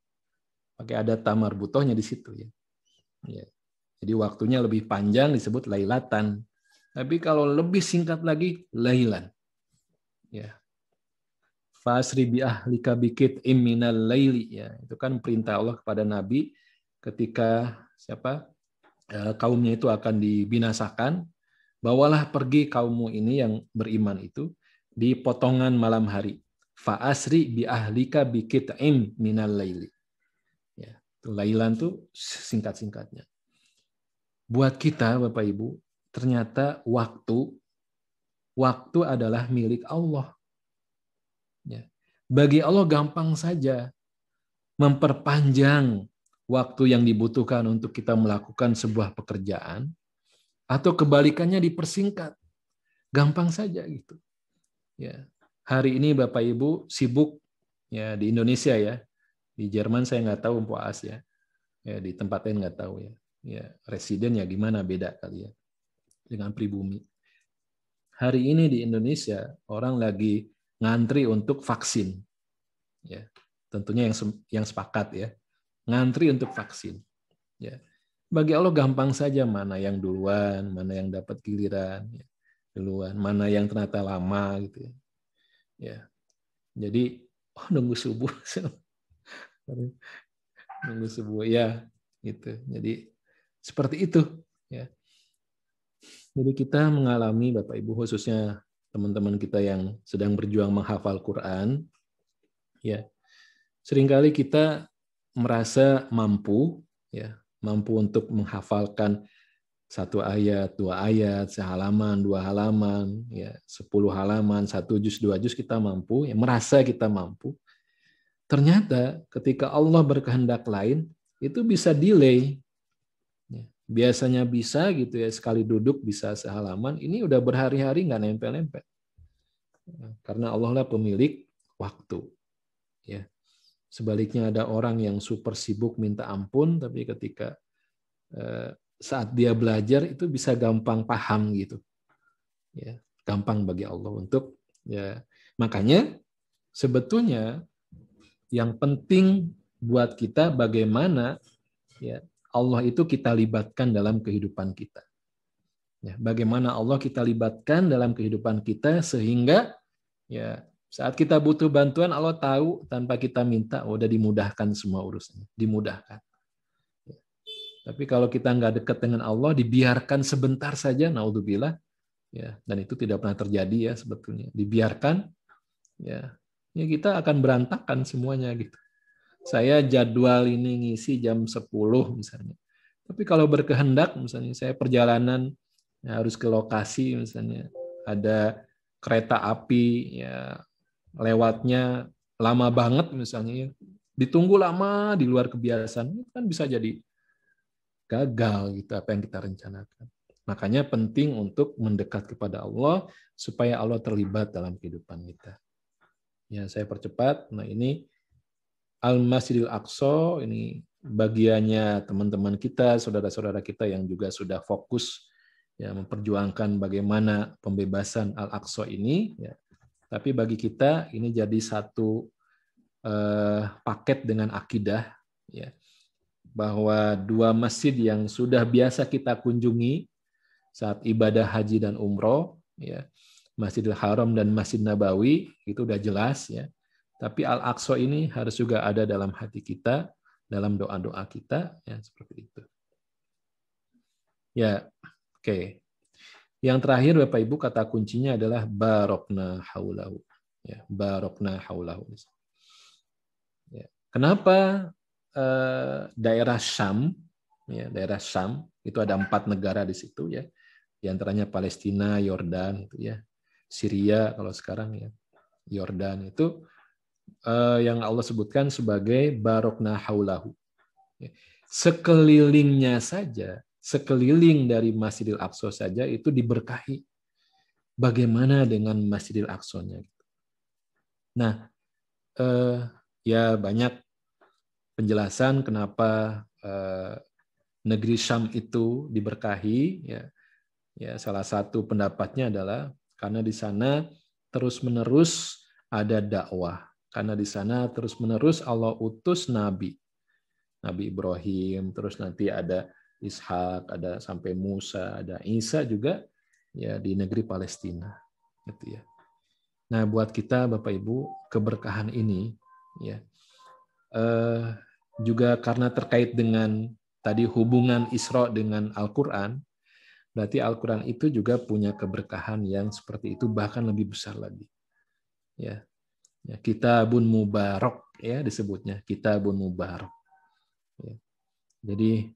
Pakai ada tamar butohnya di situ ya. Ya. Jadi waktunya lebih panjang disebut lailatan. Tapi kalau lebih singkat lagi lailan. Ya. Fasri bi ahlika bikit minal laili ya. Itu kan perintah Allah kepada Nabi ketika kaumnya itu akan dibinasakan. bawalah pergi kaummu ini yang beriman itu di potongan malam hari. Fa'asri bi ahlika bi qit'im minal laili. Ya, itu lailan tuh singkat-singkatnya. Buat kita Bapak Ibu, ternyata waktu adalah milik Allah. Ya. Bagi Allah gampang saja memperpanjang waktu yang dibutuhkan untuk kita melakukan sebuah pekerjaan, atau kebalikannya dipersingkat. Gampang saja gitu. Ya. Hari ini Bapak Ibu sibuk ya di Indonesia ya. Di Jerman saya nggak tahu Mpok As ya. Ya di tempat lain nggak tahu ya. Ya residen ya gimana beda kali ya dengan pribumi. Hari ini di Indonesia orang lagi ngantri untuk vaksin. Ya. Tentunya yang sepakat ya. Ngantri untuk vaksin. Ya. Bagi Allah gampang saja mana yang duluan, mana yang dapat giliran ya. Duluan, mana yang ternyata lama gitu ya. Ya. Jadi nunggu subuh. Nunggu subuh ya gitu. Jadi seperti itu ya. Jadi kita mengalami Bapak Ibu khususnya teman-teman kita yang sedang berjuang menghafal Quran ya. Seringkali kita merasa mampu ya, mampu untuk menghafalkan 1 ayat, 2 ayat, sehalaman, 2 halaman, ya, 10 halaman, 1 juz, 2 juz kita mampu, ya, merasa kita mampu. Ternyata ketika Allah berkehendak lain, itu bisa delay. Biasanya bisa gitu ya, sekali duduk bisa sehalaman, ini udah berhari-hari nggak nempel-nempel. Karena Allah lah pemilik waktu. Ya. Sebaliknya ada orang yang super sibuk minta ampun, tapi ketika saat dia belajar itu bisa gampang paham gitu, ya gampang bagi Allah untuk ya. Makanya sebetulnya yang penting buat kita bagaimana ya Allah itu kita libatkan dalam kehidupan kita. Ya, bagaimana Allah kita libatkan dalam kehidupan kita sehingga ya saat kita butuh bantuan Allah tahu tanpa kita minta, udah dimudahkan semua urusannya, dimudahkan. Tapi kalau kita nggak dekat dengan Allah, dibiarkan sebentar saja, naudzubillah, ya, dan itu tidak pernah terjadi ya sebetulnya. Dibiarkan, ya kita akan berantakan semuanya gitu. Saya jadwal ini ngisi jam 10 misalnya. Tapi kalau berkehendak, misalnya saya perjalanan ya, harus ke lokasi, misalnya ada kereta api, ya lewatnya lama banget misalnya, ditunggu lama di luar kebiasaan, itu kan bisa jadi gagal gitu apa yang kita rencanakan. Makanya penting untuk mendekat kepada Allah supaya Allah terlibat dalam kehidupan kita. Ya, saya percepat. Nah, ini Al-Masjidil Aqsa, ini bagiannya teman-teman kita, saudara-saudara kita yang juga sudah fokus ya memperjuangkan bagaimana pembebasan Al-Aqsa ini ya. Tapi bagi kita ini jadi satu paket dengan akidah ya. Bahwa 2 masjid yang sudah biasa kita kunjungi saat ibadah haji dan umroh, ya, Masjidil Haram dan Masjid Nabawi, itu udah jelas ya. Tapi Al-Aqsa ini harus juga ada dalam hati kita, dalam doa-doa kita, ya seperti itu. Ya, oke. Yang terakhir Bapak Ibu kata kuncinya adalah barokna haulahu. Ya, barokna haulahu. Ya. Kenapa daerah Syam, ya, daerah Syam itu ada 4 negara di situ ya, di antaranya Palestina, Yordan, itu ya, Syria kalau sekarang ya, Yordan itu yang Allah sebutkan sebagai barokna haulahu. Ya. Sekelilingnya saja, sekeliling dari Masjidil Aqsa saja itu diberkahi. Bagaimana dengan Masjidil Aqsa-nya? Nah, ya banyak penjelasan kenapa negeri Syam itu diberkahi ya. Ya, salah satu pendapatnya adalah karena di sana terus-menerus ada dakwah. Karena di sana terus-menerus Allah utus nabi. Nabi Ibrahim, terus nanti ada Ishak, ada sampai Musa, ada Isa juga ya di negeri Palestina gitu ya. Nah, buat kita Bapak Ibu, keberkahan ini ya juga karena terkait dengan tadi hubungan Isra dengan Al-Quran, berarti Al-Quran itu juga punya keberkahan yang seperti itu, bahkan lebih besar lagi. Ya, kitabun mubarak ya disebutnya, kitabun mubarak. Ya. Jadi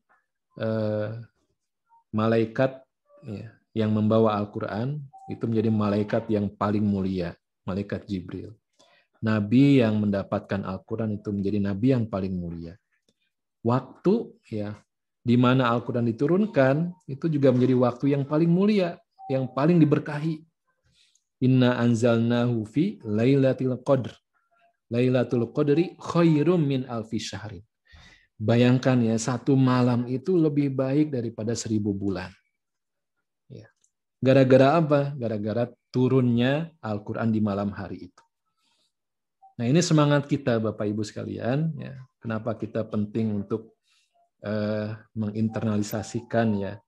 malaikat ya, yang membawa Al-Quran itu menjadi malaikat yang paling mulia, malaikat Jibril. Nabi yang mendapatkan Al-Quran itu menjadi nabi yang paling mulia. Waktu ya di mana Al-Quran diturunkan itu juga menjadi waktu yang paling mulia, yang paling diberkahi. Inna anzalnahu fi lailatul qadr. Lailatul qadri khairum min alfi syahrin. Bayangkan ya, satu malam itu lebih baik daripada 1000 bulan. Ya. Gara-gara apa? Gara-gara turunnya Al-Quran di malam hari itu. Nah, ini semangat kita Bapak Ibu sekalian. Ya. Kenapa kita penting untuk menginternalisasikan ya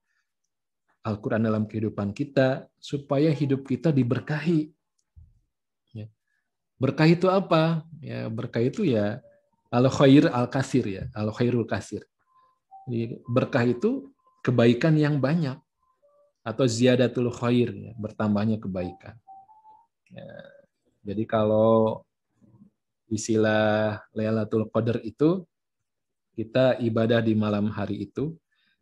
Al-Quran dalam kehidupan kita, supaya hidup kita diberkahi. Ya. Berkah itu apa? Ya, berkah itu ya al-khair al-kasir ya, al-khairul kasir. Jadi, berkah itu kebaikan yang banyak atau ziyadatul khair ya, bertambahnya kebaikan. Ya, jadi kalau istilah Lailatul Qadar itu kita ibadah di malam hari itu,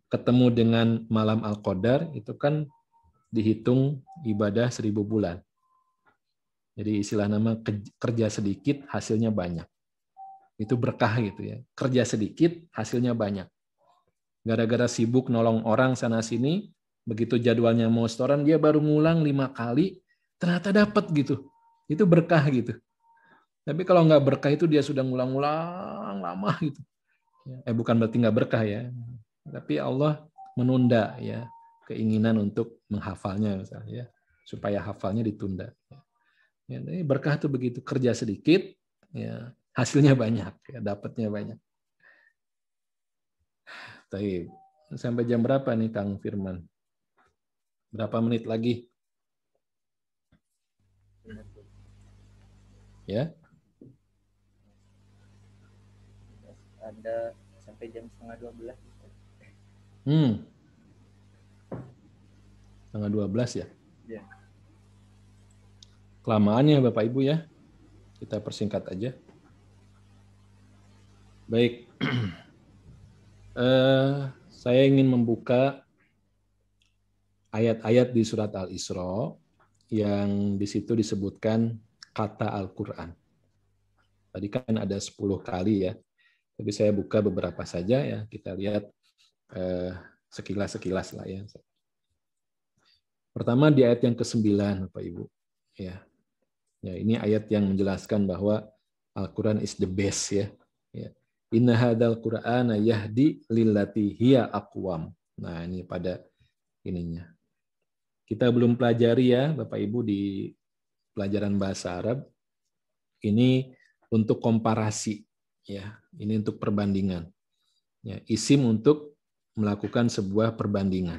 ketemu dengan malam Al-Qadar itu kan dihitung ibadah 1000 bulan. Jadi istilah nama kerja sedikit hasilnya banyak. Itu berkah gitu ya. Kerja sedikit hasilnya banyak. Gara-gara sibuk nolong orang sana sini, begitu jadwalnya mau setoran dia baru ngulang 5 kali, ternyata dapat gitu. Itu berkah gitu. Tapi kalau nggak berkah itu dia sudah ngulang-ngulang lama gitu. Bukan berarti nggak berkah ya. Tapi Allah menunda ya keinginan untuk menghafalnya misalnya ya, supaya hafalnya ditunda. Ya, berkah itu begitu, kerja sedikit ya hasilnya banyak, ya, dapatnya banyak. Baik. Sampai jam berapa nih Kang Firman? Berapa menit lagi? Ya. Ada sampai jam 11:30. Tanggal 12 ya? Ya. Kelamaan ya Bapak Ibu ya. Kita persingkat aja. Baik. Saya ingin membuka ayat-ayat di surat Al-Isra yang di situ disebutkan kata Al-Quran. Tadi kan ada 10 kali ya. Tapi saya buka beberapa saja ya. Kita lihat sekilas-sekilas lah ya. Pertama di ayat yang ke-9 Bapak Ibu. Ya. Ya, ini ayat yang menjelaskan bahwa Al-Quran is the best ya. Ya. Inna hadzal Qur'ana yahdi lillati hiya aqwam. Nah, ini pada ininya. Kita belum pelajari ya Bapak Ibu di pelajaran bahasa Arab. Ini untuk komparasi ya. Ini untuk perbandingan. Ya, isim untuk melakukan sebuah perbandingan.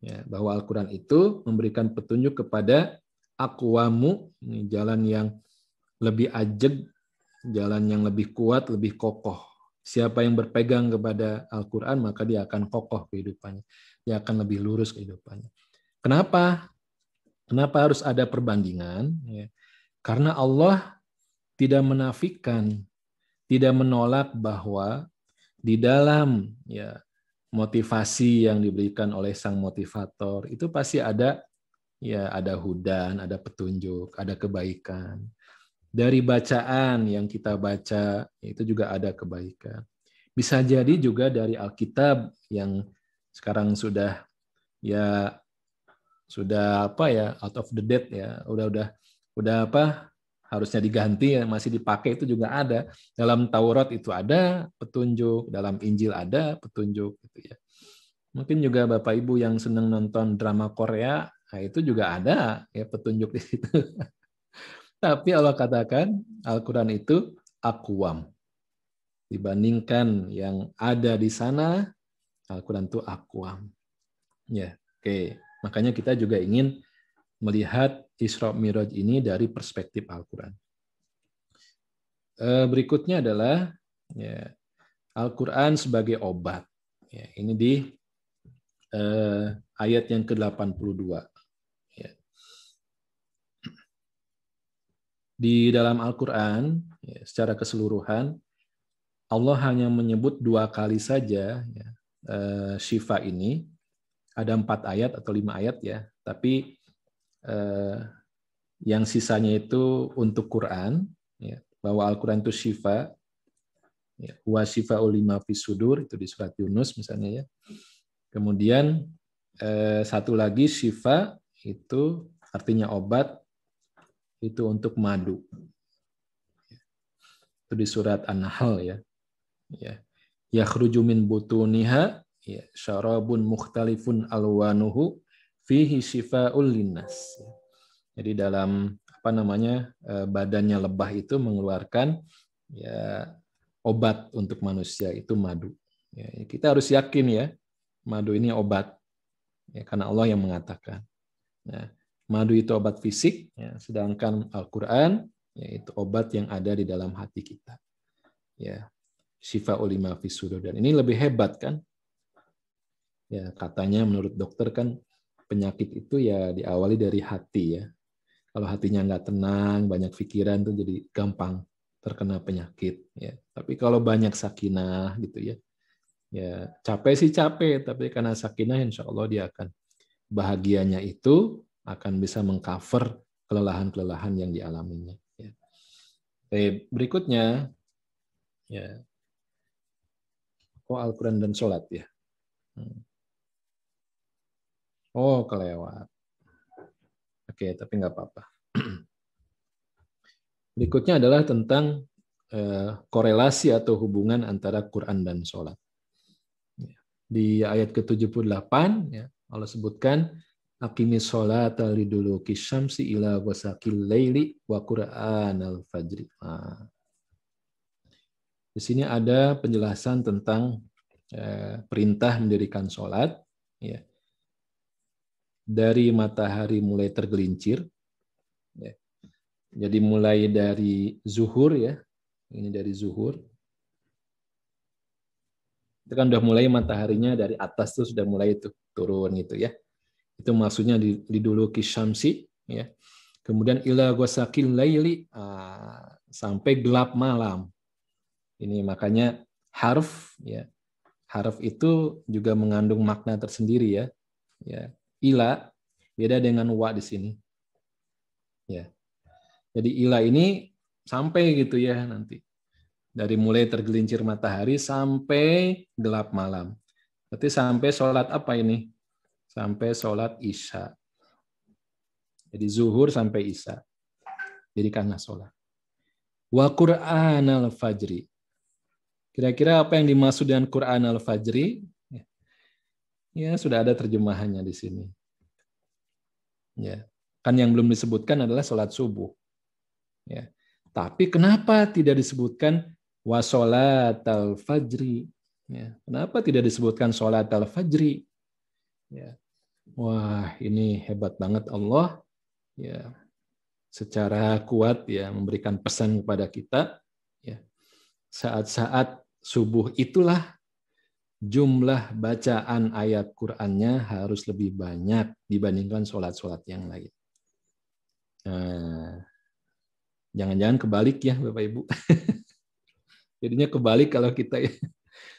Ya, bahwa Al-Quran itu memberikan petunjuk kepada aqwamu, ini jalan yang lebih ajeg, jalan yang lebih kuat, lebih kokoh. Siapa yang berpegang kepada Al-Quran, maka dia akan kokoh kehidupannya. Dia akan lebih lurus kehidupannya. Kenapa? Kenapa harus ada perbandingan? Ya. Karena Allah tidak menafikan, tidak menolak bahwa di dalam ya motivasi yang diberikan oleh sang motivator itu pasti ada ya, ada hudan, ada petunjuk, ada kebaikan. Dari bacaan yang kita baca itu juga ada kebaikan. Bisa jadi juga dari Alkitab yang sekarang sudah apa ya, out of the date ya, udah apa, harusnya diganti ya, masih dipakai itu juga ada. Dalam Taurat itu ada petunjuk, dalam Injil ada petunjuk gitu ya. Mungkin juga Bapak Ibu yang senang nonton drama Korea, nah itu juga ada ya petunjuk di situ. Tapi Allah katakan Al-Quran itu aqwam. Dibandingkan yang ada di sana, Al-Quran itu aqwam. Ya, oke. Makanya kita juga ingin melihat Isra Mi'raj ini dari perspektif Al-Quran. Berikutnya adalah ya, Al-Quran sebagai obat. Ya, ini di ayat yang ke-82. Ya. Di dalam Al-Quran, ya, secara keseluruhan, Allah hanya menyebut 2 kali saja ya, syifa ini. Ada 4 ayat atau 5 ayat ya, tapi yang sisanya itu untuk Quran, ya, bahwa Al-Quran itu syifa, ya, wa syifa'ul lima fis sudur, itu di surat Yunus misalnya ya. Kemudian satu lagi syifa itu artinya obat, itu untuk madu. Itu di surat An-Nahl ya. Ya. Yakhruju min butuniha ya syarabun mukhtalifun alwanuhu fihi syifa'ul linnas. Jadi dalam badannya lebah itu mengeluarkan ya obat untuk manusia, itu madu. Ya, kita harus yakin ya, madu ini obat. Ya, karena Allah yang mengatakan. Nah, madu itu obat fisik, ya, sedangkan Al-Quran yaitu obat yang ada di dalam hati kita. Ya, syifa'ul lima fis sudur. Dan ini lebih hebat kan? Ya, katanya menurut dokter kan penyakit itu ya diawali dari hati ya. Kalau hatinya nggak tenang, banyak pikiran tuh jadi gampang terkena penyakit. Ya. Tapi kalau banyak sakinah gitu ya, ya capek sih capek, tapi karena sakinah insya Allah dia akan bahagianya itu akan bisa mengcover kelelahan-kelelahan yang dialaminya. Ya. Berikutnya, ya, Al-Quran dan sholat ya. Oh kelewat. Oke, tapi nggak apa-apa. Berikutnya adalah tentang korelasi atau hubungan antara Quran dan sholat. Di ayat ke-78, ya, Allah sebutkan, Aqimis sholata liduluki syamsi ila wasaqil laili wa Qur'an al-fajri. Nah, di sini ada penjelasan tentang perintah mendirikan sholat, ya, dari matahari mulai tergelincir, ya. Jadi mulai dari zuhur ya, ini dari zuhur. Itu kan udah mulai mataharinya dari atas tuh sudah mulai itu turun gitu ya. Itu maksudnya di dulu kisyamsi ya. Kemudian ila ghasaqil laili sampai gelap malam. Ini makanya harf ya. Harf itu juga mengandung makna tersendiri ya. Ya. Ila beda dengan wa di sini. Ya. Jadi ila ini sampai gitu ya nanti. Dari mulai tergelincir matahari sampai gelap malam. Berarti sampai sholat apa ini? Sampai sholat isya. Jadi zuhur sampai isya. Jadi karena sholat. Wa Qur'an al-fajri. Kira-kira apa yang dimaksud dengan Qur'an al-fajri? Ya, sudah ada terjemahannya di sini. Ya. Kan yang belum disebutkan adalah sholat subuh. Ya. Tapi kenapa tidak disebutkan wa sholat al-fajri? Ya. Kenapa tidak disebutkan sholat al-fajri? Ya. Wah, ini hebat banget Allah. Ya. Secara kuat ya memberikan pesan kepada kita. Ya. Saat-saat subuh itulah jumlah bacaan ayat Qur'annya harus lebih banyak dibandingkan sholat-sholat yang lain. Nah, jangan-jangan kebalik ya Bapak Ibu. Jadinya kebalik kalau kita ya.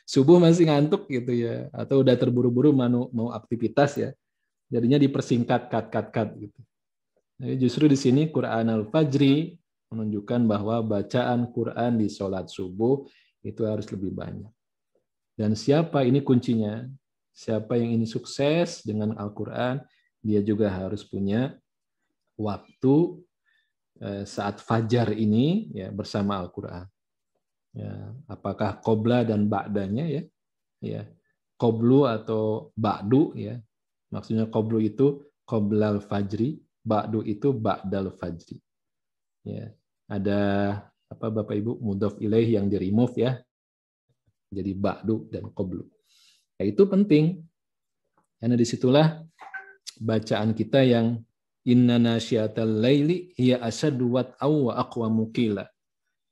Subuh masih ngantuk gitu ya, atau udah terburu-buru mau aktivitas ya. Jadinya dipersingkat kat gitu. Jadi justru di sini Quran al-Fajri menunjukkan bahwa bacaan Quran di sholat subuh itu harus lebih banyak. Dan siapa ini kuncinya? Siapa yang ini sukses dengan Al-Quran, dia juga harus punya waktu saat fajar ini ya bersama Al-Quran. Ya, apakah qobla dan ba'danya ya? Ya, qoblu atau ba'du ya. Maksudnya qoblu itu qoblal fajri, ba'du itu ba'dal fajri. Ya, ada apa Bapak Ibu mudhof ilaih yang di remove ya. Jadi ba'du dan qoblu. Ya, itu penting. Karena disitulah bacaan kita yang inna nasyiatal laili hiya asyaddu wat'aw wa aqwamu qila.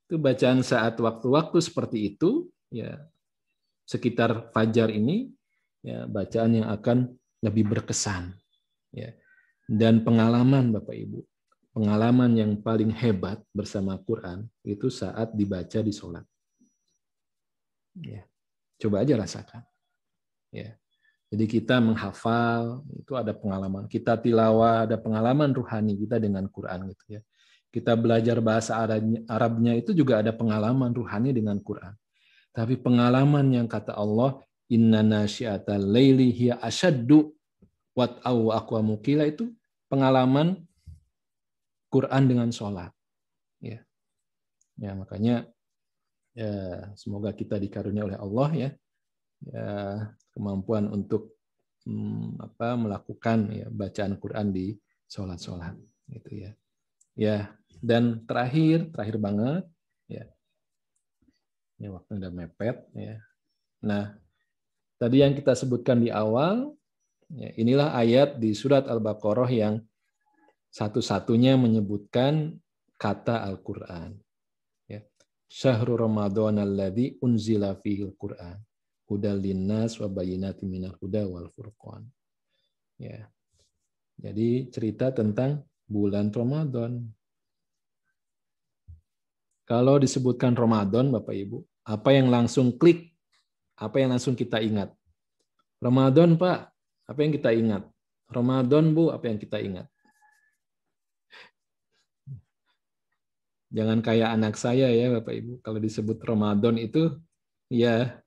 Itu bacaan saat waktu-waktu seperti itu ya sekitar fajar ini ya, bacaan yang akan lebih berkesan. Ya. Dan pengalaman Bapak Ibu, pengalaman yang paling hebat bersama Quran itu saat dibaca di sholat. Ya. Coba aja rasakan. Ya. Jadi kita menghafal, itu ada pengalaman. Kita tilawah, ada pengalaman ruhani kita dengan Quran gitu ya. Kita belajar bahasa Arabnya itu juga ada pengalaman ruhani dengan Quran. Tapi pengalaman yang kata Allah, inna nasyiatal laili hiya asyaddu wat'au wa aqwamu qila, itu pengalaman Quran dengan sholat. Ya, ya makanya ya, semoga kita dikarunia oleh Allah ya, kemampuan untuk melakukan ya, bacaan Quran di sholat-sholat gitu ya. Ya, dan terakhir banget ya. Ini waktu udah mepet ya. Nah, tadi yang kita sebutkan di awal, ya, inilah ayat di surat Al-Baqarah yang satu-satunya menyebutkan kata Al-Qur'an. Ya. Syahrul Ramadan alladzi unzila fihil Qur'an hudal linnas wa bayyinatin minal huda wal furqan. Ya. Jadi cerita tentang bulan Ramadan. Kalau disebutkan Ramadan, Bapak Ibu, apa yang langsung klik? Apa yang langsung kita ingat? Ramadan, Pak, apa yang kita ingat? Ramadan, Bu, apa yang kita ingat? Jangan kayak anak saya ya, Bapak Ibu. Kalau disebut Ramadan itu, ya,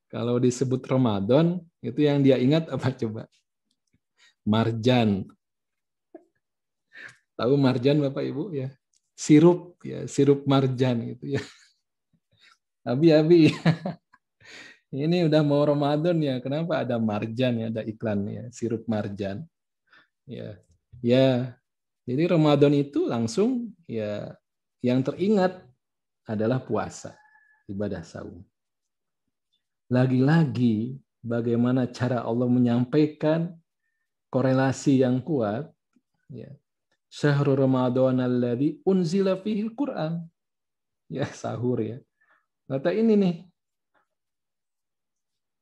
kalau disebut Ramadan, itu yang dia ingat apa coba? Marjan. Tahu marjan Bapak Ibu ya? Sirup ya, sirup marjan gitu ya. Abi. Ini udah mau Ramadan ya, kenapa ada marjan ya, ada iklan ya, sirup marjan. Ya. Ya. Jadi Ramadan itu langsung ya yang teringat adalah puasa, ibadah saum. Lagi-lagi bagaimana cara Allah menyampaikan korelasi yang kuat ya. Syahrul Ramadan alladzi unzila fihil Qur'an. Ya, sahur ya. Kata ini nih.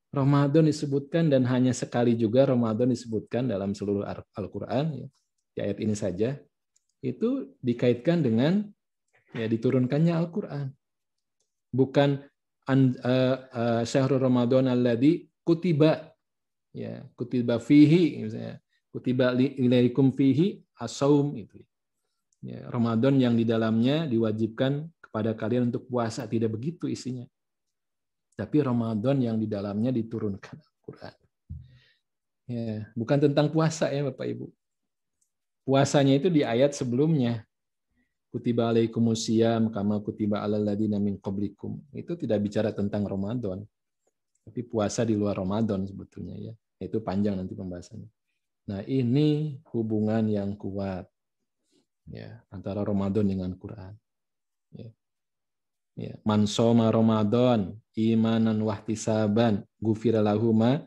Ramadan disebutkan dan hanya sekali juga Ramadan disebutkan dalam seluruh Al-Qur'an ya. Di ayat ini saja. Itu dikaitkan dengan ya diturunkannya Al-Qur'an. Bukan syahrul Ramadan alladzi kutiba ya, kutiba fihi misalnya. Kutiba ilaikum fihi as-saum itu. Ya, Ramadan yang di dalamnya diwajibkan kepada kalian untuk puasa, tidak begitu isinya. Tapi Ramadan yang di dalamnya diturunkan Al-Qur'an. Ya, bukan tentang puasa ya Bapak Ibu. Puasanya itu di ayat sebelumnya. Kutiba alaikumusiyam kama kutiba alal ladzina min qablikum. Itu tidak bicara tentang Ramadan. Tapi puasa di luar Ramadan sebetulnya ya. Itu panjang nanti pembahasannya. Nah, ini hubungan yang kuat ya antara Ramadan dengan Quran. Ya. Ya. Man shoma Ramadan imanan wahtisaban ghufira lahu ma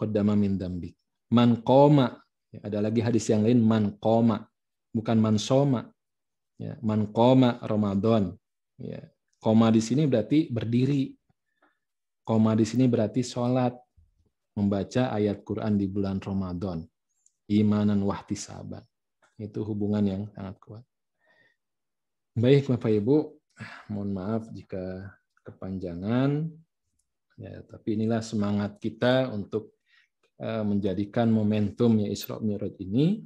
qaddama min dzambik. Man qoma, ya, ada lagi hadis yang lain man qoma, bukan man shoma. Ya, man qoma Ramadan. Ya. Qoma di sini berarti berdiri. Qoma di sini berarti sholat, membaca ayat Quran di bulan Ramadan. Imanan wahtisaban. Itu hubungan yang sangat kuat. Baik Bapak Ibu, mohon maaf jika kepanjangan. Ya, tapi inilah semangat kita untuk menjadikan momentum ya Isra Mi'raj ini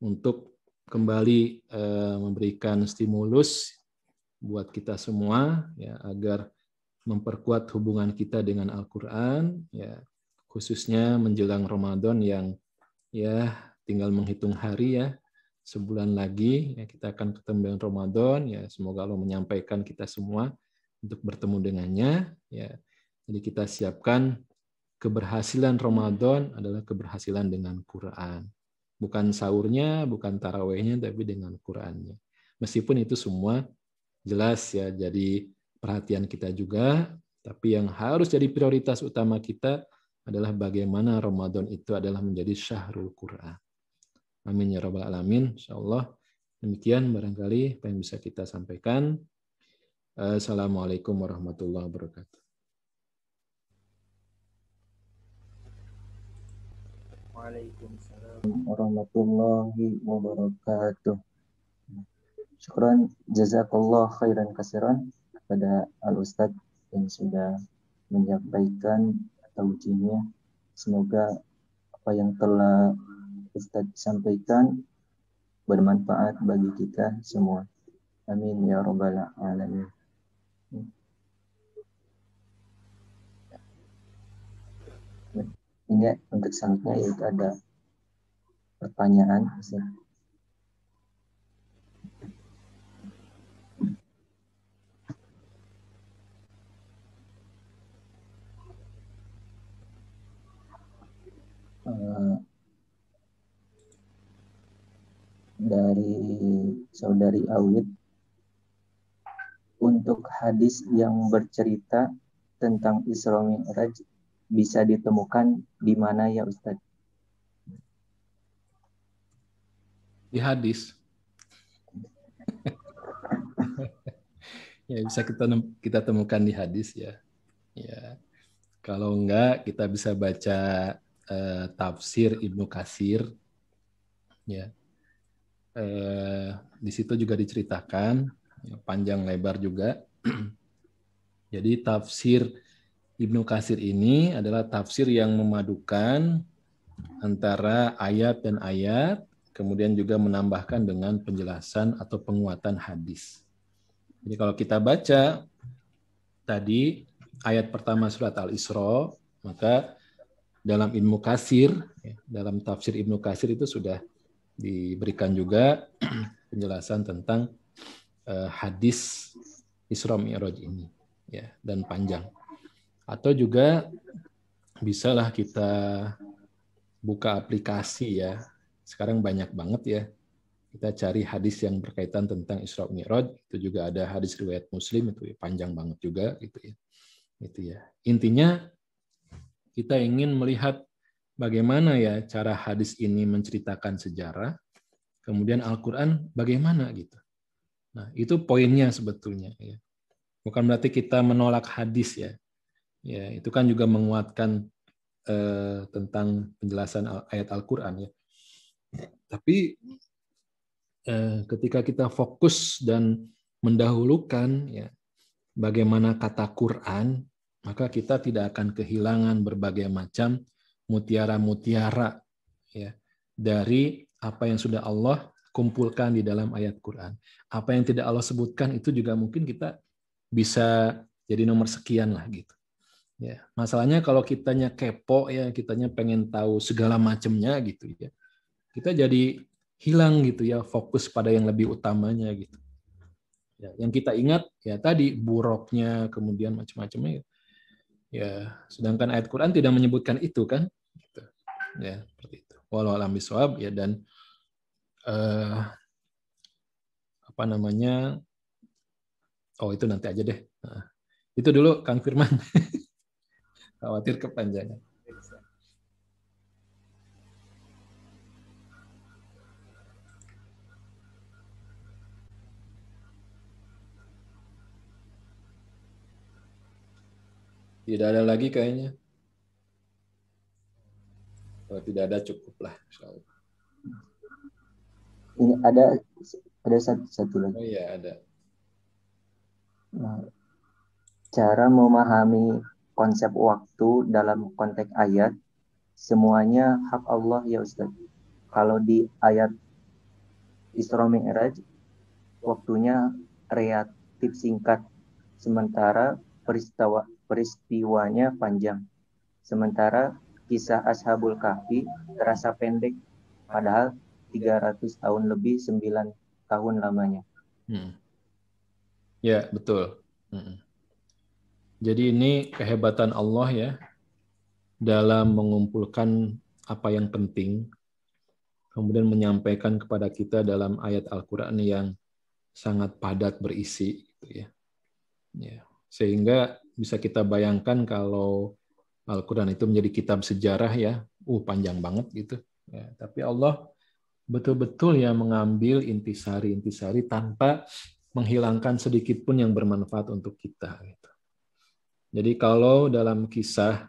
untuk kembali memberikan stimulus buat kita semua ya agar memperkuat hubungan kita dengan Al-Qur'an ya, khususnya menjelang Ramadan yang ya tinggal menghitung hari ya, sebulan lagi ya kita akan ketemu dengan Ramadan ya, semoga Allah menyampaikan kita semua untuk bertemu dengannya ya. Jadi kita siapkan keberhasilan Ramadan adalah keberhasilan dengan Quran. Bukan sahurnya, bukan tarawehnya, tapi dengan Qurannya. Meskipun itu semua jelas ya jadi perhatian kita juga, tapi yang harus jadi prioritas utama kita adalah bagaimana Ramadan itu adalah menjadi syahrul Quran. Amin ya rabbal alamin. Insyaallah demikian barangkali apa yang bisa kita sampaikan. Assalamualaikum warahmatullahi wabarakatuh. Waalaikumsalam. warahmatullahi wabarakatuh. Syukran jazakallah khairan kasiran kepada Al-Ustadz yang sudah menyampaikan taujiahnya. Semoga apa yang telah Ustadz sampaikan bermanfaat bagi kita semua. Amin ya rabbal alamin. Ini untuk selanjutnya yaitu ada pertanyaan. Dari saudari Awid, untuk hadis yang bercerita tentang Isra Mi'raj bisa ditemukan di mana ya Ustaz? Di hadis. Ya, bisa kita temukan di hadis ya. Ya. Kalau enggak, kita bisa baca tafsir Ibnu Katsir. Ya. Di situ juga diceritakan, panjang lebar juga. Jadi tafsir Ibnu Katsir ini adalah tafsir yang memadukan antara ayat dan ayat, kemudian juga menambahkan dengan penjelasan atau penguatan hadis. Jadi kalau kita baca tadi ayat pertama surat Al-Isra, maka dalam Ibnu Katsir, dalam tafsir Ibnu Katsir itu sudah diberikan juga penjelasan tentang hadis Isra Mi'raj ini, ya, dan panjang. Atau juga bisalah kita buka aplikasi ya. Sekarang banyak banget ya. Kita cari hadis yang berkaitan tentang Isra Mi'raj, itu juga ada hadis riwayat Muslim, itu panjang banget juga gitu ya. Itu ya. Intinya kita ingin melihat bagaimana ya cara hadis ini menceritakan sejarah, kemudian Al-Qur'an bagaimana gitu. Nah, itu poinnya sebetulnya ya. Bukan berarti kita menolak hadis ya. Ya, itu kan juga menguatkan tentang penjelasan ayat Al-Qur'an ya. Tapi ketika kita fokus dan mendahulukan ya bagaimana kata Quran, maka kita tidak akan kehilangan berbagai macam mutiara-mutiara ya dari apa yang sudah Allah kumpulkan di dalam ayat Quran. Apa yang tidak Allah sebutkan itu juga mungkin kita bisa jadi nomor sekian lah gitu. Ya, masalahnya kalau kitanya kepo ya, kitanya pengen tahu segala macamnya gitu ya. Kita jadi hilang gitu ya, fokus pada yang lebih utamanya gitu. Ya, yang kita ingat ya tadi buruknya, kemudian macam-macamnya. Ya, sedangkan ayat Quran tidak menyebutkan itu kan. Gitu. Ya, seperti itu. Wallahu a'lam bishawab ya, dan apa namanya? Oh, itu nanti aja deh. Nah, itu dulu Kang Firman. Khawatir kepanjangan. Tidak ada lagi kayaknya. Kalau tidak ada cukuplah. Ini ada satu lagi. Oh iya ada. Nah, cara memahami konsep waktu dalam konteks ayat, semuanya hak Allah ya Ustaz. Kalau di ayat Isra Mi'raj, waktunya relatif singkat, sementara peristiwanya panjang. Sementara kisah Ashabul Kahfi terasa pendek, padahal 300 tahun lebih 9 tahun lamanya. Ya, betul. Jadi ini kehebatan Allah ya dalam mengumpulkan apa yang penting, kemudian menyampaikan kepada kita dalam ayat Al-Quran yang sangat padat berisi, gitu ya. Ya. Sehingga bisa kita bayangkan kalau Al-Quran itu menjadi kitab sejarah ya, panjang banget gitu. Ya, tapi Allah betul-betul ya mengambil intisari-intisari tanpa menghilangkan sedikit pun yang bermanfaat untuk kita. Gitu. Jadi kalau dalam kisah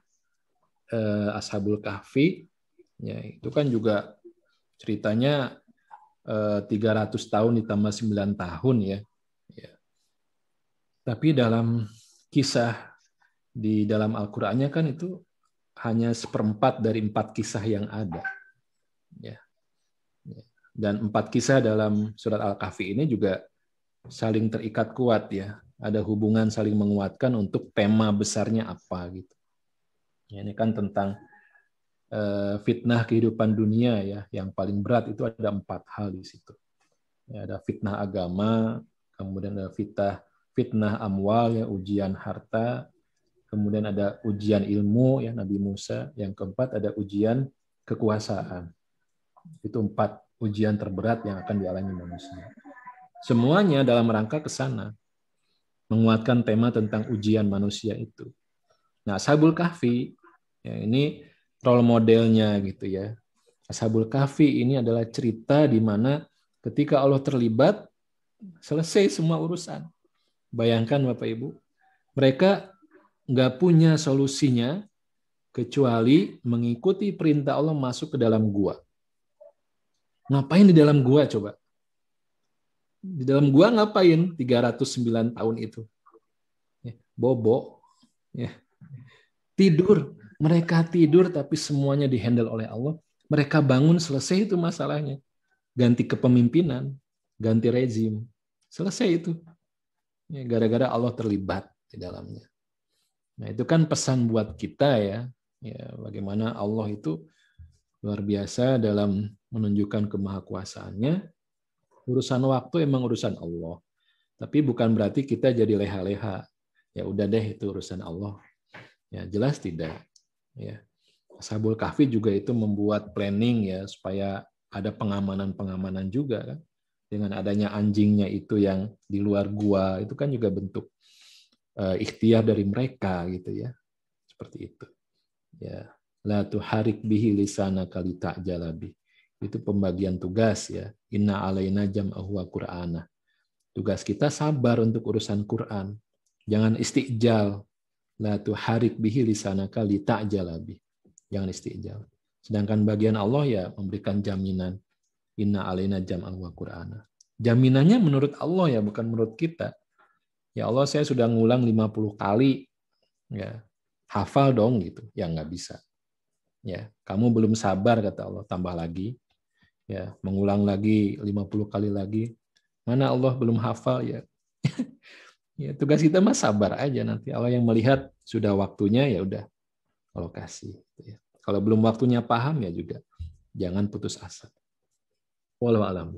Ashabul Kahfi, Ya, itu kan juga ceritanya 300 tahun ditambah 9 tahun ya. Ya. Tapi dalam kisah di dalam Al-Qur'annya kan itu hanya 1/4 dari 4 kisah yang ada. Ya. Dan 4 kisah dalam surat Al-Kahfi ini juga saling terikat kuat ya. Ada hubungan saling menguatkan untuk tema besarnya apa gitu. Ya, ini kan tentang fitnah kehidupan dunia ya. Yang paling berat itu ada 4 hal di situ. Ya, ada fitnah agama, kemudian ada fitnah amwal ya, ujian harta, kemudian ada ujian ilmu ya Nabi Musa, yang keempat ada ujian kekuasaan. Itu 4 ujian terberat yang akan dialami manusia. Semuanya dalam rangka ke sana, menguatkan tema tentang ujian manusia itu. Nah, Ashabul Kahfi ya, ini role modelnya gitu ya. Ashabul Kahfi ini adalah cerita di mana ketika Allah terlibat, selesai semua urusan. Bayangkan Bapak Ibu, mereka nggak punya solusinya kecuali mengikuti perintah Allah masuk ke dalam gua. Ngapain di dalam gua coba? Di dalam gua ngapain 309 tahun itu? Bobo. Tidur. Mereka tidur tapi semuanya dihandle oleh Allah. Mereka bangun, selesai itu masalahnya. Ganti kepemimpinan, ganti rezim. Selesai itu. Gara-gara Allah terlibat di dalamnya. Nah, itu kan pesan buat kita ya. Bagaimana Allah itu luar biasa dalam menunjukkan kemahakuasaannya. Urusan waktu emang urusan Allah. Tapi bukan berarti kita jadi leha-leha. Ya udah deh itu urusan Allah. Ya jelas tidak. Ya. Ashabul Kahfi juga itu membuat planning ya supaya ada pengamanan juga kan. Dengan adanya anjingnya itu yang di luar gua itu kan juga bentuk ikhtiar dari mereka gitu ya. Seperti itu. Ya, la tuharik bihi lisanaka lita'jalabi. Itu pembagian tugas ya. Inna alaina jam'ahu wa qur'ana. Tugas kita sabar untuk urusan Quran. Jangan istijal. La tuharik bihi lisanaka lita'jalabi. Jangan istijal. Sedangkan bagian Allah ya memberikan jaminan. Inna alaina jam'ahu wa qur'ana. Jaminannya menurut Allah ya, bukan menurut kita. Ya Allah, saya sudah ngulang 50 kali. Ya, hafal dong gitu. Ya nggak bisa. Ya, kamu belum sabar kata Allah, tambah lagi. Ya, mengulang lagi 50 kali lagi. Mana Allah belum hafal ya. Ya, tugas kita mah sabar aja, nanti Allah yang melihat sudah waktunya ya udah Allah kasih. Ya. Kalau belum waktunya paham ya juga jangan putus asa. Wallahu a'lam.